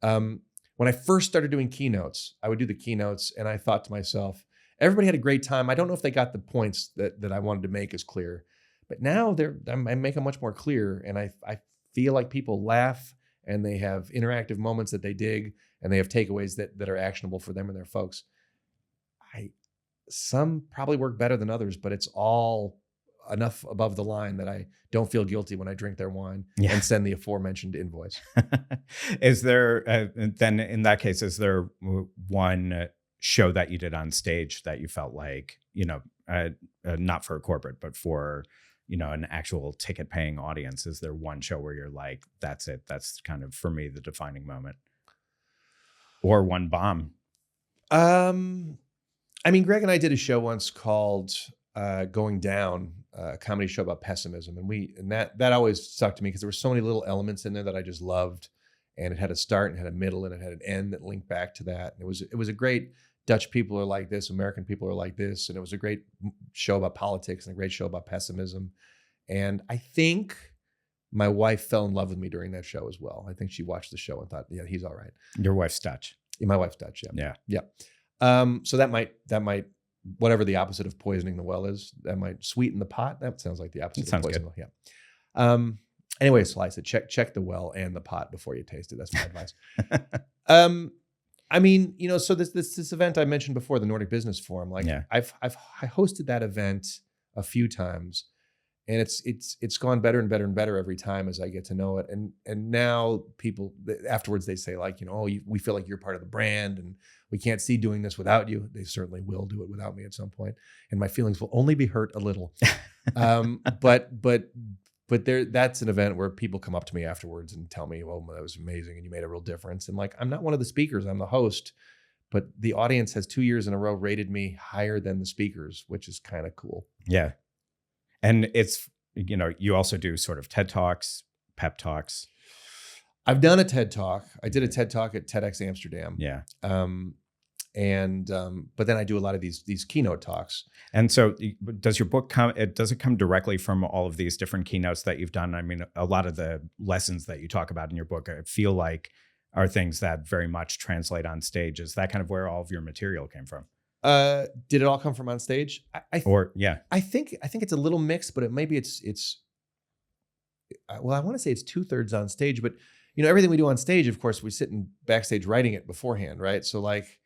Speaker 1: When I first started doing keynotes, I would do the keynotes and I thought to myself, everybody had a great time. I don't know if they got the points that I wanted to make as clear, but now I make them much more clear. And I feel like people laugh and they have interactive moments that they dig and they have takeaways that are actionable for them and their folks. Some probably work better than others, but it's all enough above the line that I don't feel guilty when I drink their wine and send the aforementioned invoice.
Speaker 2: Is there, then in that case, is there one show that you did on stage that you felt like, not for a corporate, but for, an actual ticket paying audience? Is there one show where you're like, that's it? That's kind of, for me, the defining moment? Or one bomb?
Speaker 1: Greg and I did a show once called Going Down, a comedy show about pessimism. And that always stuck to me because there were so many little elements in there that I just loved. and it had a start and had a middle and it had an end that linked back to that. And it was a great Dutch people are like this, American people are like this, and it was a great show about politics and a great show about pessimism. And I think my wife fell in love with me during that show as well. I think she watched the show and thought, yeah, he's all right.
Speaker 2: Your wife's Dutch.
Speaker 1: Yeah, my wife's Dutch.
Speaker 2: Yeah.
Speaker 1: So that might whatever the opposite of poisoning the well is, that might sweeten the pot. That sounds like the opposite of poisoning the well. Yeah. Anyway, slice it. Check the well and the pot before you taste it. That's my advice. I mean, so this event I mentioned before, the Nordic Business Forum, like I hosted that event a few times, and it's gone better and better and better every time as I get to know it. And now people afterwards, they say like, we feel like you're part of the brand and we can't see doing this without you. They certainly will do it without me at some point, and my feelings will only be hurt a little. But that's an event where people come up to me afterwards and tell me, well, that was amazing and you made a real difference. And like, I'm not one of the speakers, I'm the host, but the audience has 2 years in a row rated me higher than the speakers, which is kind of cool.
Speaker 2: Yeah. And it's, you also do sort of TED Talks, pep talks.
Speaker 1: I've done a TED Talk. I did a TED Talk at TEDx Amsterdam.
Speaker 2: Yeah.
Speaker 1: But then I do a lot of these keynote talks.
Speaker 2: And so does your book does it come directly from all of these different keynotes that you've done? I mean, a lot of the lessons that you talk about in your book, I feel like are things that very much translate on stage. Is that kind of where all of your material came from?
Speaker 1: Did it all come from on stage? I think it's a little mixed, but maybe it's well, I want to say it's 2/3 on stage, but everything we do on stage, of course, we sit in backstage writing it beforehand, right? So like,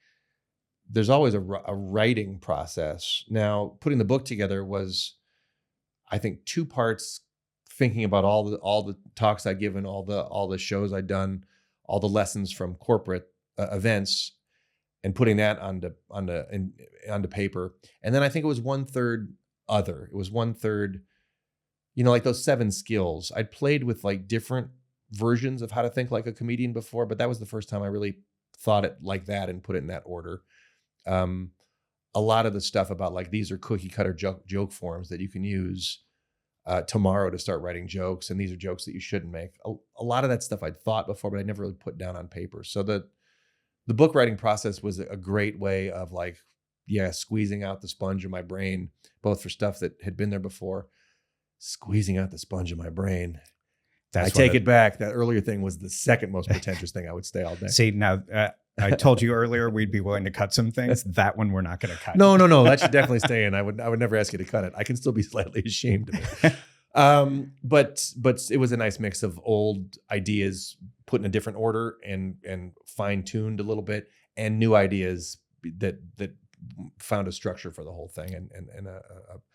Speaker 1: there's always a writing process. Now, putting the book together was, I think, 2 parts, thinking about all the talks I'd given, all the shows I'd done, all the lessons from corporate events, and putting that onto paper. And then I think it was 1/3 other. It was 1/3, like those 7 skills. I'd played with like different versions of how to think like a comedian before, but that was the first time I really thought it like that and put it in that order. A lot of the stuff about like, these are cookie cutter joke forms that you can use tomorrow to start writing jokes. And these are jokes that you shouldn't make. A lot of that stuff I'd thought before, but I never really put down on paper. So the book writing process was a great way of like, squeezing out the sponge of my brain, both for stuff that had been there before. Squeezing out the sponge of my brain. I take it back. That earlier thing was the second most pretentious thing I would say all day.
Speaker 2: See, now I told you earlier we'd be willing to cut some things. That one we're not going to cut.
Speaker 1: No. That should definitely stay in. I would never ask you to cut it. I can still be slightly ashamed of it. But it was a nice mix of old ideas put in a different order and fine-tuned a little bit, and new ideas that found a structure for the whole thing and a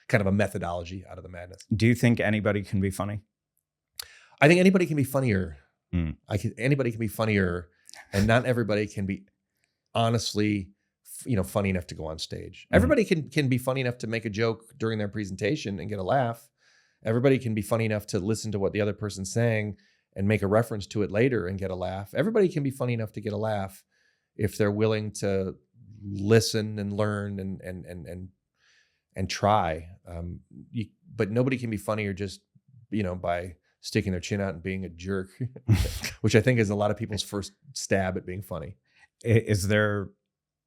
Speaker 1: kind of a methodology out of the madness.
Speaker 2: Do you think anybody can be funny?
Speaker 1: I think anybody can be funnier. Anybody can be funnier, and not everybody can be honestly, funny enough to go on stage. Everybody can be funny enough to make a joke during their presentation and get a laugh. Everybody can be funny enough to listen to what the other person's saying and make a reference to it later and get a laugh. Everybody can be funny enough to get a laugh if they're willing to listen and learn and try. But nobody can be funnier just by sticking their chin out and being a jerk, which I think is a lot of people's first stab at being funny.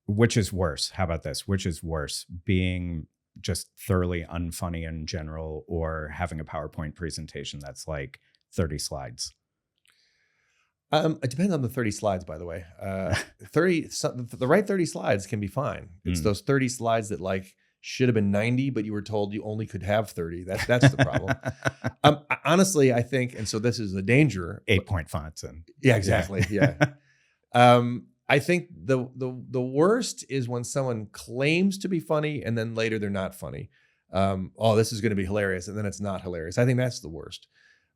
Speaker 2: Which is worse? How about this? Which is worse, being just thoroughly unfunny in general, or having a PowerPoint presentation that's like 30 slides?
Speaker 1: It depends on the 30 slides, by the way. The right 30 slides can be fine. It's those 30 slides that like should have been 90, but you were told you only could have 30. That's the problem. Honestly, I think, and so this is a danger.
Speaker 2: 8-point fonts and
Speaker 1: exactly. Yeah. I think the worst is when someone claims to be funny and then later they're not funny. This is going to be hilarious, and then it's not hilarious. I think that's the worst.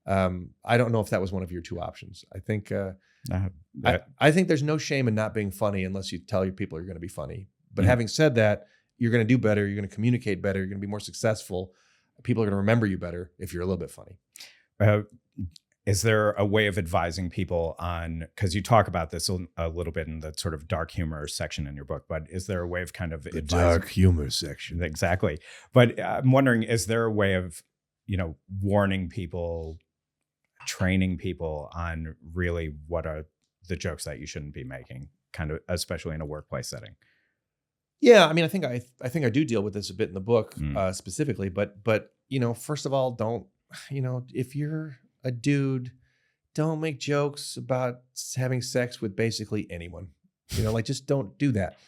Speaker 1: I don't know if that was one of your 2 options. I think I think there's no shame in not being funny unless you tell your people you're going to be funny. But having said that, you're going to do better. You're going to communicate better. You're going to be more successful. People are going to remember you better if you're a little bit funny.
Speaker 2: Is there a way of advising people on, because you talk about this a little bit in the sort of dark humor section in your book, but is there a way of kind of
Speaker 1: the dark humor section?
Speaker 2: Exactly. But I'm wondering, is there a way of, warning people, training people on really what a the jokes that you shouldn't be making, kind of, especially in a workplace setting?
Speaker 1: Yeah, I mean, I think I do deal with this a bit in the book specifically, but first of all, don't, if you're a dude, don't make jokes about having sex with basically anyone. Like just don't do that.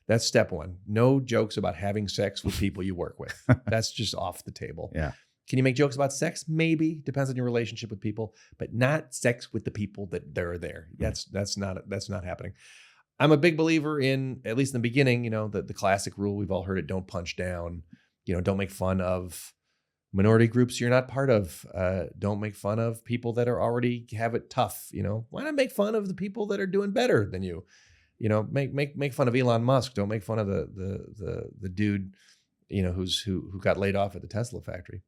Speaker 1: That's step one. No jokes about having sex with people you work with. That's just off the table.
Speaker 2: Yeah.
Speaker 1: Can you make jokes about sex? Maybe. Depends on your relationship with people, but not sex with the people that are there. That's not happening. I'm a big believer in, at least in the beginning, the classic rule, we've all heard it, don't punch down, don't make fun of minority groups you're not part of. Don't make fun of people that are already have it tough. Why not make fun of the people that are doing better than you? Make fun of Elon Musk. Don't make fun of the dude, who got laid off at the Tesla factory.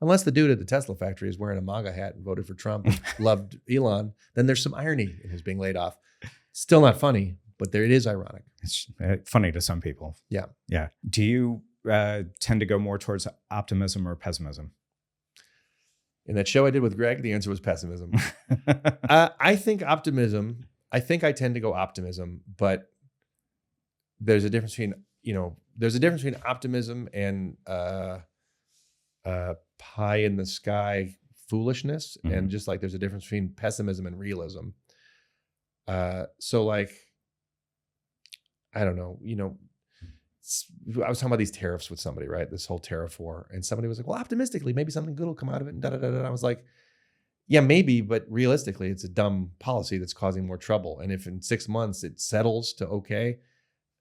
Speaker 1: Unless the dude at the Tesla factory is wearing a MAGA hat and voted for Trump and loved Elon, then there's some irony in his being laid off. Still not funny, but it is ironic.
Speaker 2: It's funny to some people.
Speaker 1: Yeah.
Speaker 2: Yeah. Do you tend to go more towards optimism or pessimism?
Speaker 1: In that show I did with Greg, the answer was pessimism. I think optimism. I think I tend to go optimism, but there's a difference between optimism and pie in the sky foolishness, and just like there's a difference between pessimism and realism. So like, I don't know, I was talking about these tariffs with somebody, right? This whole tariff war, and somebody was like, well, optimistically, maybe something good will come out of it, and da-da-da-da. I was like, yeah, maybe, but realistically, it's a dumb policy that's causing more trouble. And if in 6 months it settles to okay,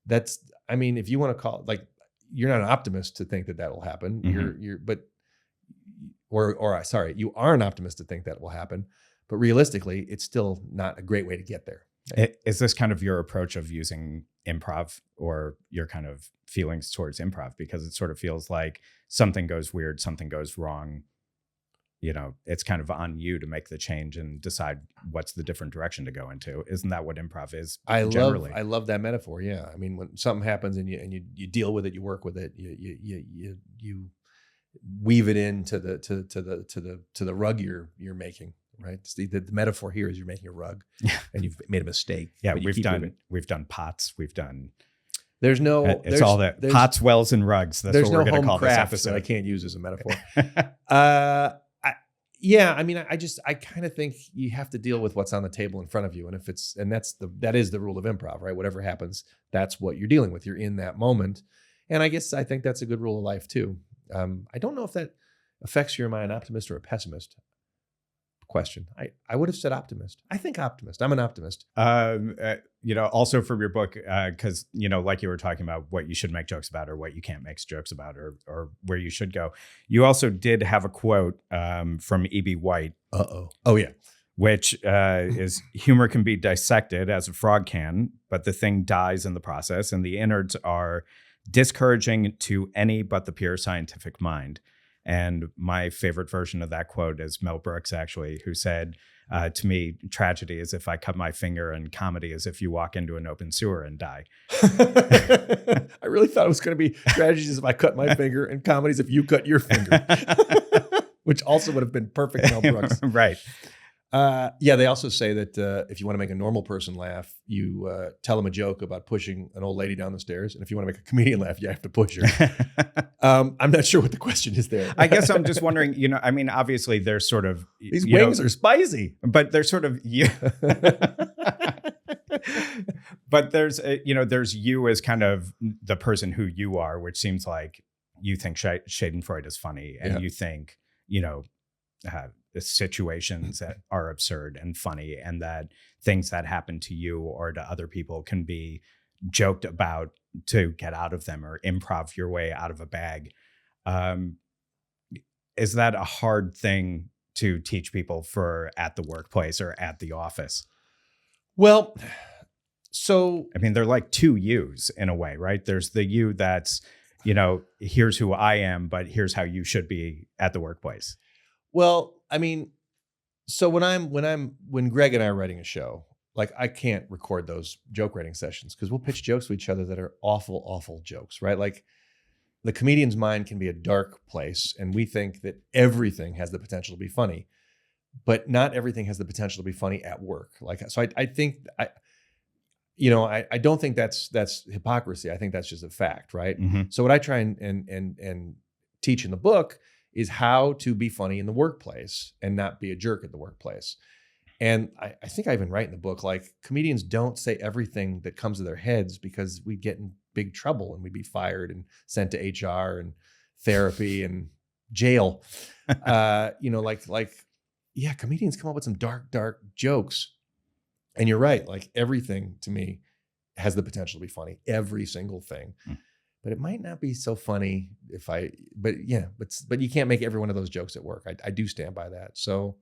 Speaker 1: if you want to call, like, you're not an optimist to think that will happen. You are an optimist to think that will happen, but realistically, it's still not a great way to get there.
Speaker 2: Is this kind of your approach of using improv, or your kind of feelings towards improv? Because it sort of feels like something goes weird, something goes wrong. It's kind of on you to make the change and decide what's the different direction to go into. Isn't that what improv is? I
Speaker 1: love that metaphor. Yeah. I mean, when something happens and you deal with it, you work with it, you weave it into the rug you're making. Right. The metaphor here is you're making a rug, and you've made a mistake.
Speaker 2: Yeah, we've done pots. We've done.
Speaker 1: There's no.
Speaker 2: It's all that pots, wells, and rugs. That's what we're going to call this episode.
Speaker 1: That I can't use as a metaphor. I kind of think you have to deal with what's on the table in front of you, and that is the rule of improv, right? Whatever happens, that's what you're dealing with. You're in that moment, and I think that's a good rule of life too. I don't know if that affects you. Am I an optimist or a pessimist? Question. I would have said optimist. I think optimist. I'm an optimist.
Speaker 2: Also from your book, because, like you were talking about what you should make jokes about or what you can't make jokes about, or where you should go. You also did have a quote from E.B. White.
Speaker 1: Oh, yeah.
Speaker 2: Which is, humor can be dissected as a frog can, but the thing dies in the process, and the innards are discouraging to any but the pure scientific mind. And my favorite version of that quote is Mel Brooks, actually, who said, to me, tragedy is if I cut my finger, and comedy is if you walk into an open sewer and die.
Speaker 1: I really thought it was going to be tragedy is if I cut my finger, and comedy is if you cut your finger, which also would have been perfect, Mel Brooks.
Speaker 2: Right.
Speaker 1: They also say that if you want to make a normal person laugh, you tell them a joke about pushing an old lady down the stairs. And if you want to make a comedian laugh, you have to push her. I'm not sure what the question is there.
Speaker 2: I guess I'm just wondering, obviously there's sort of...
Speaker 1: These wings are spicy.
Speaker 2: But there's sort of... But there's, there's you as kind of the person who you are, which seems like you think Schadenfreude is funny, and you think, situations that are absurd and funny, and that things that happen to you or to other people can be joked about to get out of them, or improv your way out of a bag. Is that a hard thing to teach people for at the workplace or at the office?
Speaker 1: Well, so
Speaker 2: they're like two yous in a way, right? There's the you that's, here's who I am, but here's how you should be at the workplace.
Speaker 1: Well, so when Greg and I are writing a show, like, I can't record those joke writing sessions because we'll pitch jokes to each other that are awful, awful jokes, right? Like, the comedian's mind can be a dark place, and we think that everything has the potential to be funny. but not everything has the potential to be funny at work. Like, so I think I don't think that's hypocrisy. I think that's just a fact, right?
Speaker 2: Mhm.
Speaker 1: So what I try and teach in the book is how to be funny in the workplace and not be a jerk at the workplace. And I think I even write in the book, like, comedians don't say everything that comes to their heads because we get in big trouble and we'd be fired and sent to HR and therapy and jail. Yeah, comedians come up with some dark jokes. And you're right, like, everything to me has the potential to be funny, every single thing. But it might not be so funny but you can't make every one of those jokes at work. I do stand by that. So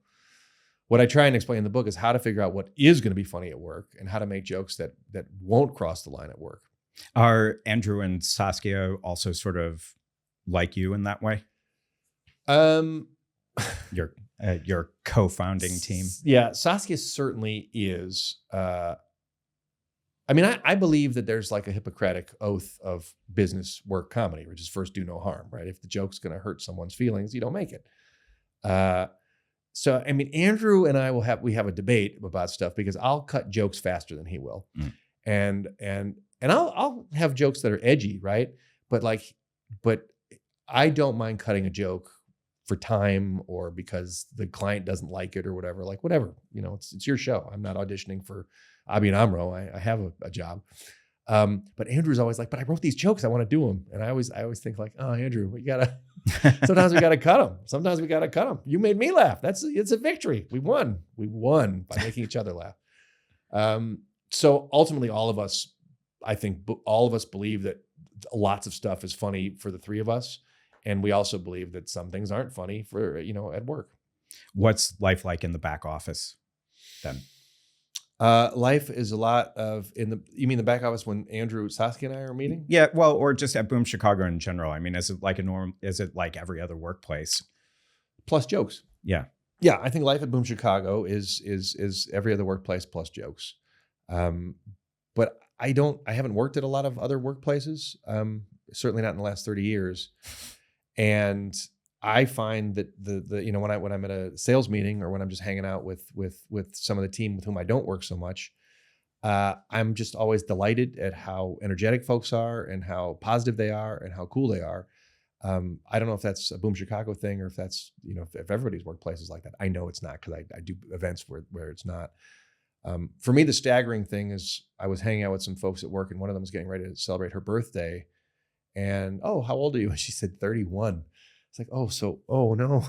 Speaker 1: what I try and explain in the book is how to figure out what is going to be funny at work and how to make jokes that won't cross the line at work.
Speaker 2: Are Andrew and Saskia also sort of like you in that way? Your co-founding team.
Speaker 1: Yeah, Saskia certainly is. I believe that there's like a Hippocratic oath of business work comedy, which is first do no harm, right? If the joke's going to hurt someone's feelings, you don't make it. So, Andrew and I we have a debate about stuff because I'll cut jokes faster than he will. And I'll have jokes that are edgy, right? But I don't mind cutting a joke for time or because the client doesn't like it or whatever. Like, whatever, it's your show. I'm not auditioning for Abi and Amro. I have a job. But Andrew's always like, but I wrote these jokes, I want to do them. And I always think like, oh, Andrew, sometimes we gotta cut them. Sometimes we gotta cut them. You made me laugh. It's a victory. We won by making each other laugh. So ultimately I think all of us believe that lots of stuff is funny for the three of us. And we also believe that some things aren't funny for, at work.
Speaker 2: What's life like in the back office then?
Speaker 1: Life is a lot of you mean the back office when Andrew, Saskia and I are meeting?
Speaker 2: Yeah, well, or just at Boom Chicago in general. Is it like every other workplace?
Speaker 1: Plus jokes.
Speaker 2: Yeah.
Speaker 1: Yeah, I think life at Boom Chicago is every other workplace plus jokes. But I haven't worked at a lot of other workplaces. Certainly not in the last 30 years. And I find that when I'm at a sales meeting or when I'm just hanging out with some of the team with whom I don't work so much, I'm just always delighted at how energetic folks are and how positive they are and how cool they are. I don't know if that's a Boom Chicago thing or if that's, if everybody's workplace is like that. I know it's not because I do events where it's not. For me, the staggering thing is I was hanging out with some folks at work and one of them was getting ready to celebrate her birthday. And, oh, how old are you? And she said 31. It's like, oh no,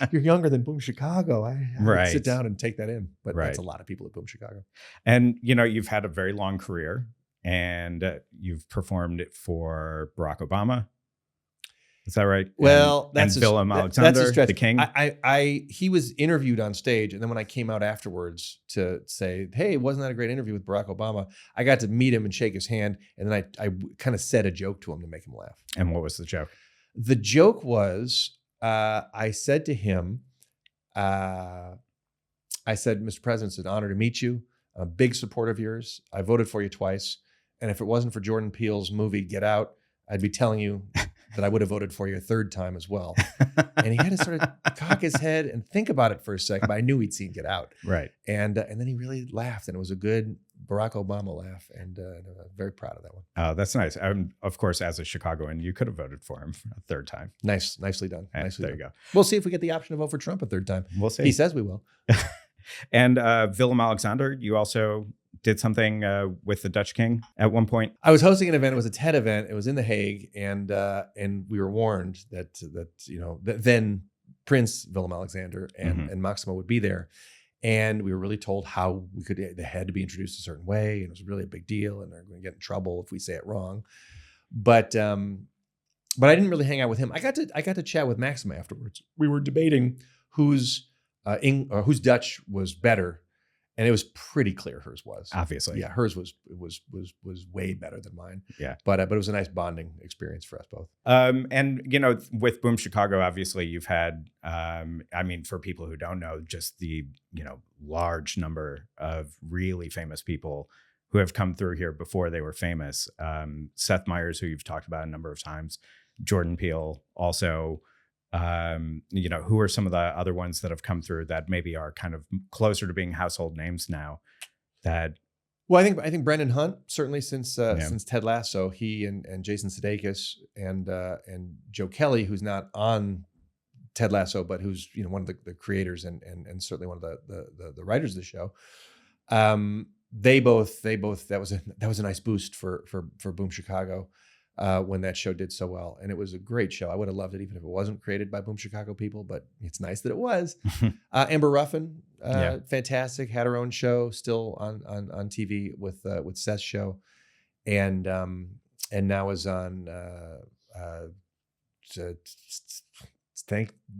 Speaker 1: you're younger than Boom Chicago. I
Speaker 2: right.
Speaker 1: Sit down and take that in. But
Speaker 2: right.
Speaker 1: That's a lot of people at Boom Chicago.
Speaker 2: And, you've had a very long career and you've performed it for Barack Obama. Is that right?
Speaker 1: Well,
Speaker 2: and Willem Alexander, the king.
Speaker 1: He was interviewed on stage. And then when I came out afterwards to say, hey, wasn't that a great interview with Barack Obama? I got to meet him and shake his hand. And then I kind of said a joke to him to make him laugh.
Speaker 2: And what was the joke?
Speaker 1: The joke was, I said to him, Mr. President, it's an honor to meet you. I'm a big supporter of yours. I voted for you twice. And if it wasn't for Jordan Peele's movie, Get Out, I'd be telling you that I would have voted for you a third time as well. And he had to sort of cock his head and think about it for a second, but I knew he'd seen Get Out.
Speaker 2: Right.
Speaker 1: And then he really laughed, and it was a good Barack Obama laugh, and I'm very proud of that one.
Speaker 2: Oh, that's nice. Of course, as a Chicagoan, you could have voted for him a third time.
Speaker 1: Nicely done.
Speaker 2: And
Speaker 1: nicely
Speaker 2: there
Speaker 1: done.
Speaker 2: you go.
Speaker 1: We'll see if we get the option to vote for Trump a third time.
Speaker 2: We'll see.
Speaker 1: He says we will.
Speaker 2: And Willem Alexander, you also did something with the Dutch King at one point.
Speaker 1: I was hosting an event. It was a TED event. It was in The Hague, and we were warned that then Prince Willem Alexander and Maximo would be there, and we were really told how they had to be introduced a certain way, and it was really a big deal, and they're going to get in trouble if we say it wrong. But I didn't really hang out with him. I got to chat with Maximo afterwards. We were debating whose Dutch was better. And it was pretty clear hers was.
Speaker 2: Obviously.
Speaker 1: Yeah, hers was way better than mine.
Speaker 2: Yeah.
Speaker 1: But it was a nice bonding experience for us both.
Speaker 2: And, with Boom Chicago, obviously you've had, for people who don't know, just the, large number of really famous people who have come through here before they were famous. Seth Meyers, who you've talked about a number of times, Jordan Peele also. Who are some of the other ones that have come through that maybe are kind of closer to being household names now?
Speaker 1: Well, I think Brendan Hunt, certainly since
Speaker 2: Yeah.
Speaker 1: since Ted Lasso, he and Jason Sudeikis and Joe Kelly, who's not on Ted Lasso, but who's one of the creators and certainly one of the writers of the show. They both that was a nice boost for Boom Chicago when that show did so well, and it was a great show. I would have loved it even if it wasn't created by Boom Chicago people, but it's nice that it was. Amber Ruffin, fantastic, had her own show still on TV with Seth's show, and now is on.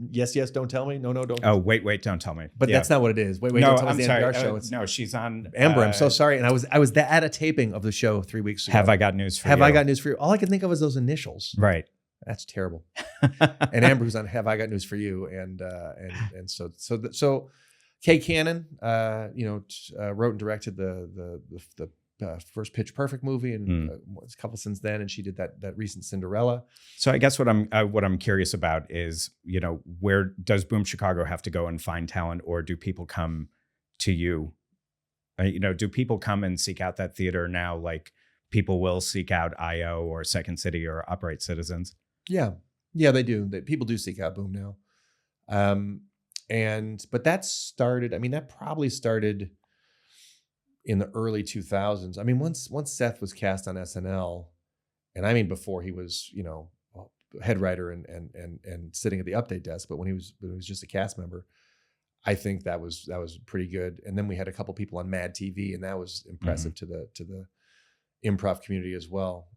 Speaker 1: Yes, don't tell me. No, don't.
Speaker 2: Oh, wait, don't tell me.
Speaker 1: But that's not what it is. Wait,
Speaker 2: no,
Speaker 1: don't tell
Speaker 2: I'm
Speaker 1: me.
Speaker 2: sorry.
Speaker 1: The NPR show.
Speaker 2: No, she's on
Speaker 1: Amber. I'm so sorry. And I was at a taping of the show 3 weeks ago.
Speaker 2: Have I got news for you?
Speaker 1: Have I got news for you? All I could think of was those initials.
Speaker 2: Right.
Speaker 1: That's terrible. And Amber's on Have I Got News for You? And so Kay Cannon, wrote and directed the first Pitch Perfect movie, and a couple since then, and she did that recent Cinderella.
Speaker 2: So I guess what I'm curious about is, where does Boom Chicago have to go and find talent, or do people come to you? Do people come and seek out that theater now, like people will seek out IO or Second City or Upright Citizens?
Speaker 1: Yeah, they do. People do seek out Boom now, but that started. I mean, that probably started in the early 2000s. I mean, once Seth was cast on SNL, and I mean before he was, head writer and sitting at the update desk, but when he was just a cast member, I think that was pretty good. And then we had a couple people on Mad TV, and that was impressive to the improv community as well.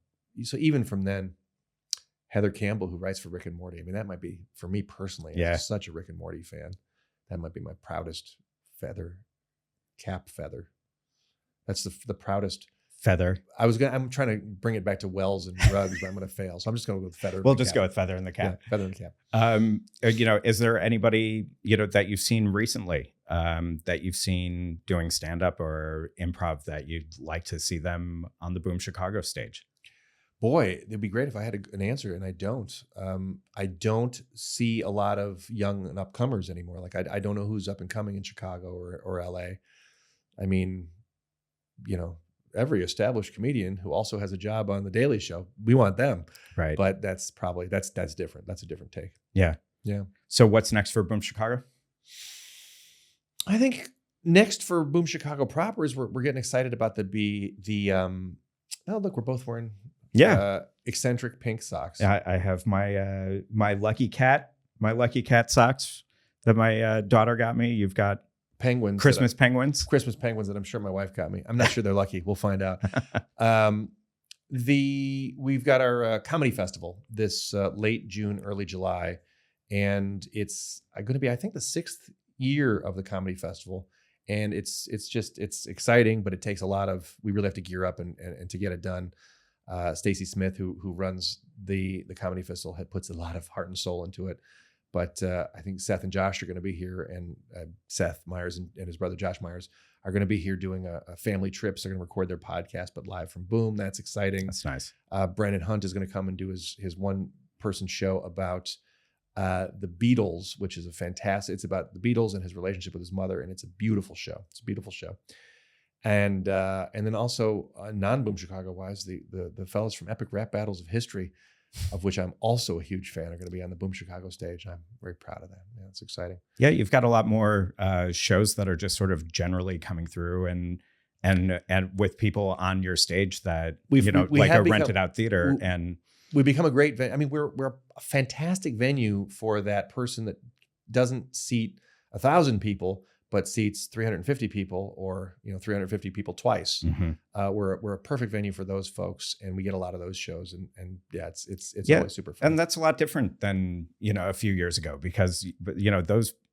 Speaker 1: So even from then, Heather Campbell, who writes for Rick and Morty, I mean, that might be, for me personally, as such a Rick and Morty fan, that might be my proudest cap feather. That's the proudest
Speaker 2: feather.
Speaker 1: I'm trying to bring it back to Wells and Ruggs, but I'm going to fail. So I'm just going to go with feather.
Speaker 2: We'll just go with feather in the cap.
Speaker 1: Yeah, feather in the
Speaker 2: cap. Is there anybody, that you've seen recently, that you've seen doing stand-up or improv that you'd like to see them on the Boom Chicago stage?
Speaker 1: Boy, it'd be great if I had an answer, and I don't. I don't see a lot of young and upcomers anymore. Like I don't know who's up and coming in Chicago or LA. I mean, every established comedian who also has a job on The Daily Show, we want them.
Speaker 2: Right. But
Speaker 1: that's different. That's a different take.
Speaker 2: Yeah.
Speaker 1: Yeah.
Speaker 2: So what's next for Boom Chicago?
Speaker 1: I think next for Boom Chicago proper is we're getting excited about oh, look, we're both wearing eccentric pink socks.
Speaker 2: I have my my lucky cat socks that my daughter got me. You've got
Speaker 1: penguins,
Speaker 2: Christmas penguins
Speaker 1: that I'm sure my wife got me. I'm not sure they're lucky. We'll find out. We've got our comedy festival this late June, early July, and it's going to be, I think, the 6th year of the comedy festival, and it's exciting, but it takes a lot of, we really have to gear up and to get it done. Stacy Smith, who runs the comedy festival, puts a lot of heart and soul into it. But I think Seth and Josh are going to be here, and Seth Meyers and his brother Josh Meyers are going to be here doing a family trip. So they're going to record their podcast, but live from Boom. That's exciting.
Speaker 2: That's nice.
Speaker 1: Brendan Hunt is going to come and do his one-person show about the Beatles, which is it's about the Beatles and his relationship with his mother, and it's a beautiful show. And then also non-Boom Chicago wise, the fellas from Epic Rap Battles of History, of which I'm also a huge fan, are going to be on the Boom Chicago stage. I'm very proud of that. Yeah, it's exciting.
Speaker 2: Yeah, you've got a lot more shows that are just sort of generally coming through, and with people on your stage that we like a rented out theater, and
Speaker 1: we become a great venue. I mean, we're a fantastic venue for that person that doesn't seat 1,000 people, but seats 350 people, or 350 people twice.
Speaker 2: Mm-hmm.
Speaker 1: We're a perfect venue for those folks, and we get a lot of those shows. And yeah, it's always super fun.
Speaker 2: And that's a lot different than a few years ago, because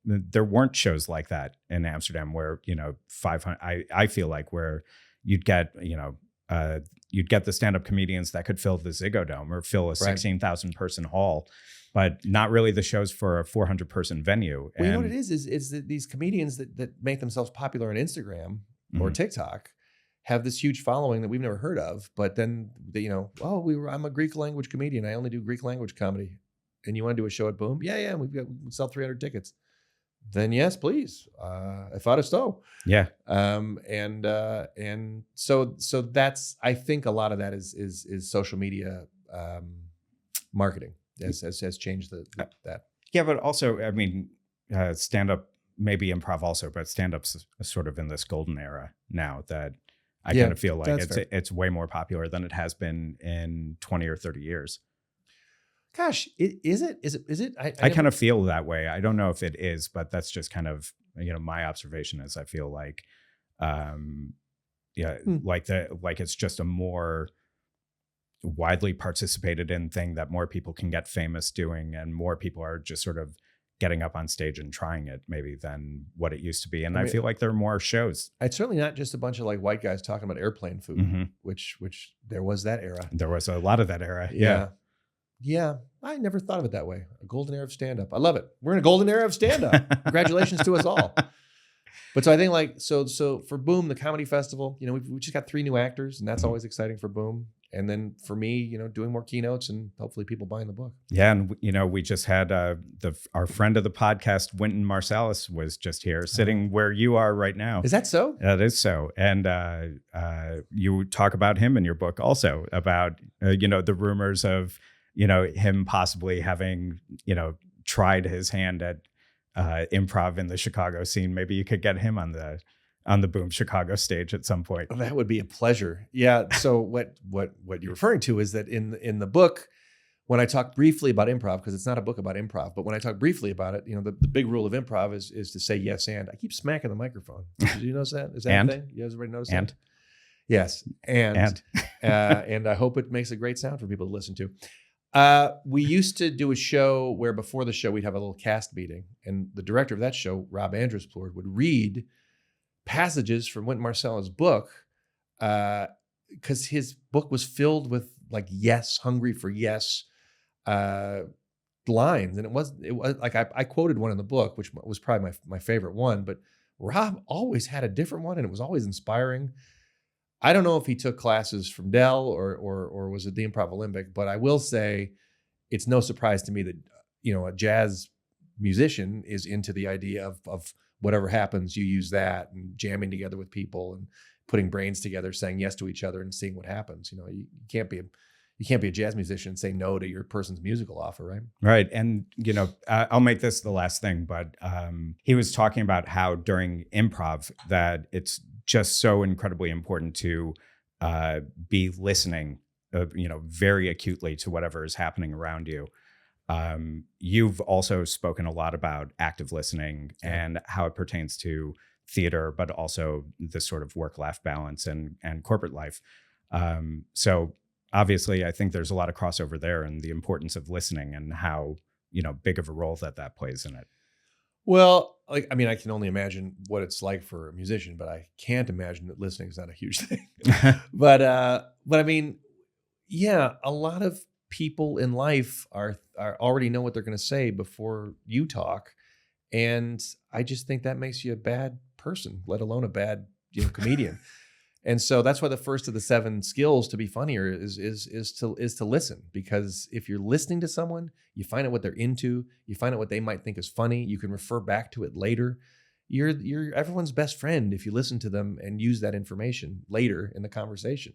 Speaker 2: there weren't shows like that in Amsterdam where 500. I feel like where you'd get the stand-up comedians that could fill the Ziggo Dome or fill a 16,000 person hall, but not really the shows for a 400 person venue.
Speaker 1: Well, you know what it is that these comedians that make themselves popular on Instagram or TikTok have this huge following that we've never heard of, but then I'm a Greek language comedian. I only do Greek language comedy. and you want to do a show at Boom? Yeah, we sell 300 tickets. Then yes, please. I thought so.
Speaker 2: Yeah.
Speaker 1: And so that's, I think a lot of that is social media marketing has changed that.
Speaker 2: Yeah, but also, I mean, stand up, maybe improv also, but stand up's sort of in this golden era now that I kind of feel like it's way more popular than it has been in 20 or 30 years.
Speaker 1: Gosh, is it?
Speaker 2: I kind of feel that way. I don't know if it is, but that's just kind of, my observation is I feel like, like it's just a more widely participated in thing that more people can get famous doing, and more people are just sort of getting up on stage and trying it maybe than what it used to be. And I feel like there are more shows.
Speaker 1: It's certainly not just a bunch of like white guys talking about airplane food, which there was that era.
Speaker 2: There was a lot of that era.
Speaker 1: Yeah. I never thought of it that way. A golden era of stand-up. I love it. We're in a golden era of stand-up. Congratulations to us all. But so I think like, so for Boom, the comedy festival, we just got 3 new actors, and that's always exciting for Boom. And then for me, doing more keynotes and hopefully people buying the book.
Speaker 2: Yeah. And, we just had our friend of the podcast, Wynton Marsalis, was just here sitting where you are right now.
Speaker 1: Is that so?
Speaker 2: That is so. And you talk about him in your book also about, the rumors of, him possibly having, tried his hand at improv in the Chicago scene. Maybe you could get him on the Boom Chicago stage at some point.
Speaker 1: That would be a pleasure. Yeah. So what you're referring to is that in the book, when I talk briefly about improv, because it's not a book about improv, but when I talk briefly about it, the big rule of improv is to say yes and. I keep smacking the microphone. Did you notice that? Is that a thing? You guys already noticed that? Yes. And I hope it makes a great sound for people to listen to. We used to do a show where before the show, we'd have a little cast meeting, and the director of that show, Rob Andrusplord, would read passages from Wynton Marsalis' book, because his book was filled with like yes, hungry for yes lines, and it was like I quoted one in the book, which was probably my favorite one, but Rob always had a different one, and it was always inspiring. I don't know if he took classes from Dell or was at the Improv Olympic, but I will say it's no surprise to me that a jazz musician is into the idea of whatever happens, you use that, and jamming together with people and putting brains together, saying yes to each other and seeing what happens. You can't be a jazz musician and say no to your person's musical offer, right?
Speaker 2: Right. And, I'll make this the last thing, but he was talking about how during improv that it's just so incredibly important to be listening, very acutely to whatever is happening around you. You've also spoken a lot about active listening and how it pertains to theater, but also this sort of work-life balance and corporate life. So obviously, I think there's a lot of crossover there, and the importance of listening and how, big of a role that plays in it.
Speaker 1: Well, I can only imagine what it's like for a musician, but I can't imagine that listening is not a huge thing. But I mean, yeah, a lot of people in life are already know what they're going to say before you talk, and I just think that makes you a bad person, let alone a bad comedian. And so that's why the first of the 7 skills to be funnier is to listen, because if you're listening to someone, you find out what they're into, you find out what they might think is funny, you can refer back to it later. You're everyone's best friend if you listen to them and use that information later in the conversation.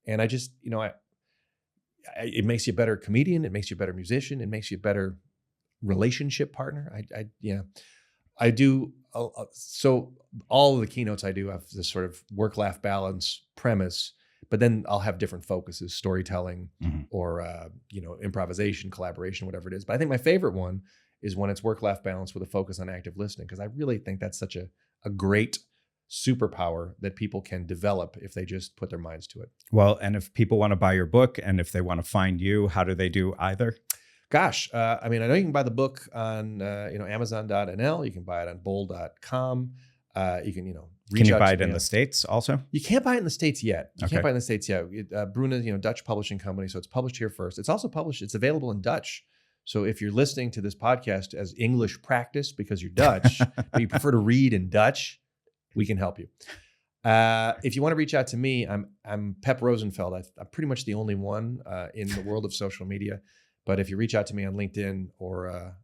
Speaker 1: And I just, it makes you a better comedian, it makes you a better musician, it makes you a better relationship partner. I do. So all of the keynotes I do have this sort of work-life balance premise, but then I'll have different focuses, storytelling or, improvisation, collaboration, whatever it is. But I think my favorite one is when it's work-life balance with a focus on active listening, because I really think that's such a great superpower that people can develop if they just put their minds to it.
Speaker 2: Well, and if people want to buy your book and if they want to find you, how do they do either?
Speaker 1: Gosh, I know you can buy the book on Amazon.nl. You can buy it on bowl.com. You can reach
Speaker 2: Can you
Speaker 1: out
Speaker 2: buy
Speaker 1: to
Speaker 2: it in
Speaker 1: me.
Speaker 2: the States also?
Speaker 1: You can't buy it in the States yet. You
Speaker 2: Okay.
Speaker 1: can't buy it in the States yet. Bruna, Dutch publishing company, so it's published here first. It's also published. It's available in Dutch. So if you're listening to this podcast as English practice because you're Dutch, but you prefer to read in Dutch, we can help you. If you want to reach out to me, I'm Pep Rosenfeld. I'm pretty much the only one in the world of social media. But if you reach out to me on LinkedIn or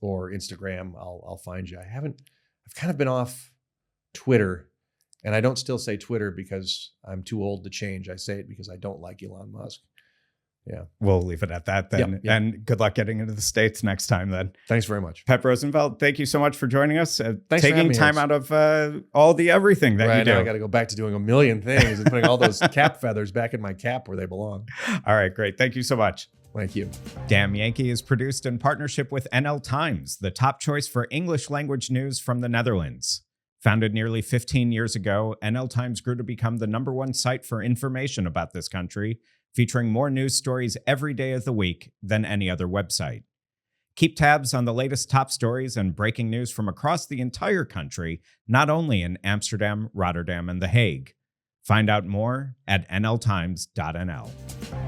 Speaker 1: Instagram, I'll find you. I've kind of been off Twitter, and I don't still say Twitter because I'm too old to change. I say it because I don't like Elon Musk. Yeah.
Speaker 2: We'll leave it at that then.
Speaker 1: Yeah.
Speaker 2: And good luck getting into the States next time then.
Speaker 1: Thanks very much.
Speaker 2: Pep Rosenfeld, thank you so much for joining us.
Speaker 1: Thanks for
Speaker 2: taking
Speaker 1: having me,
Speaker 2: time out of all the everything that you do.
Speaker 1: I got to go back to doing a million things and putting all those cap feathers back in my cap where they belong.
Speaker 2: All right, great. Thank you so much.
Speaker 1: Thank you.
Speaker 2: Damn Yankee is produced in partnership with NL Times, the top choice for English language news from the Netherlands. Founded nearly 15 years ago, NL Times grew to become the #1 site for information about this country, featuring more news stories every day of the week than any other website. Keep tabs on the latest top stories and breaking news from across the entire country, not only in Amsterdam, Rotterdam, and The Hague. Find out more at nltimes.nl.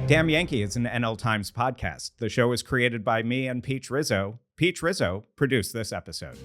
Speaker 2: Damn Yankee is an NL Times podcast. The show is created by me and Peach Rizzo. Peach Rizzo produced this episode.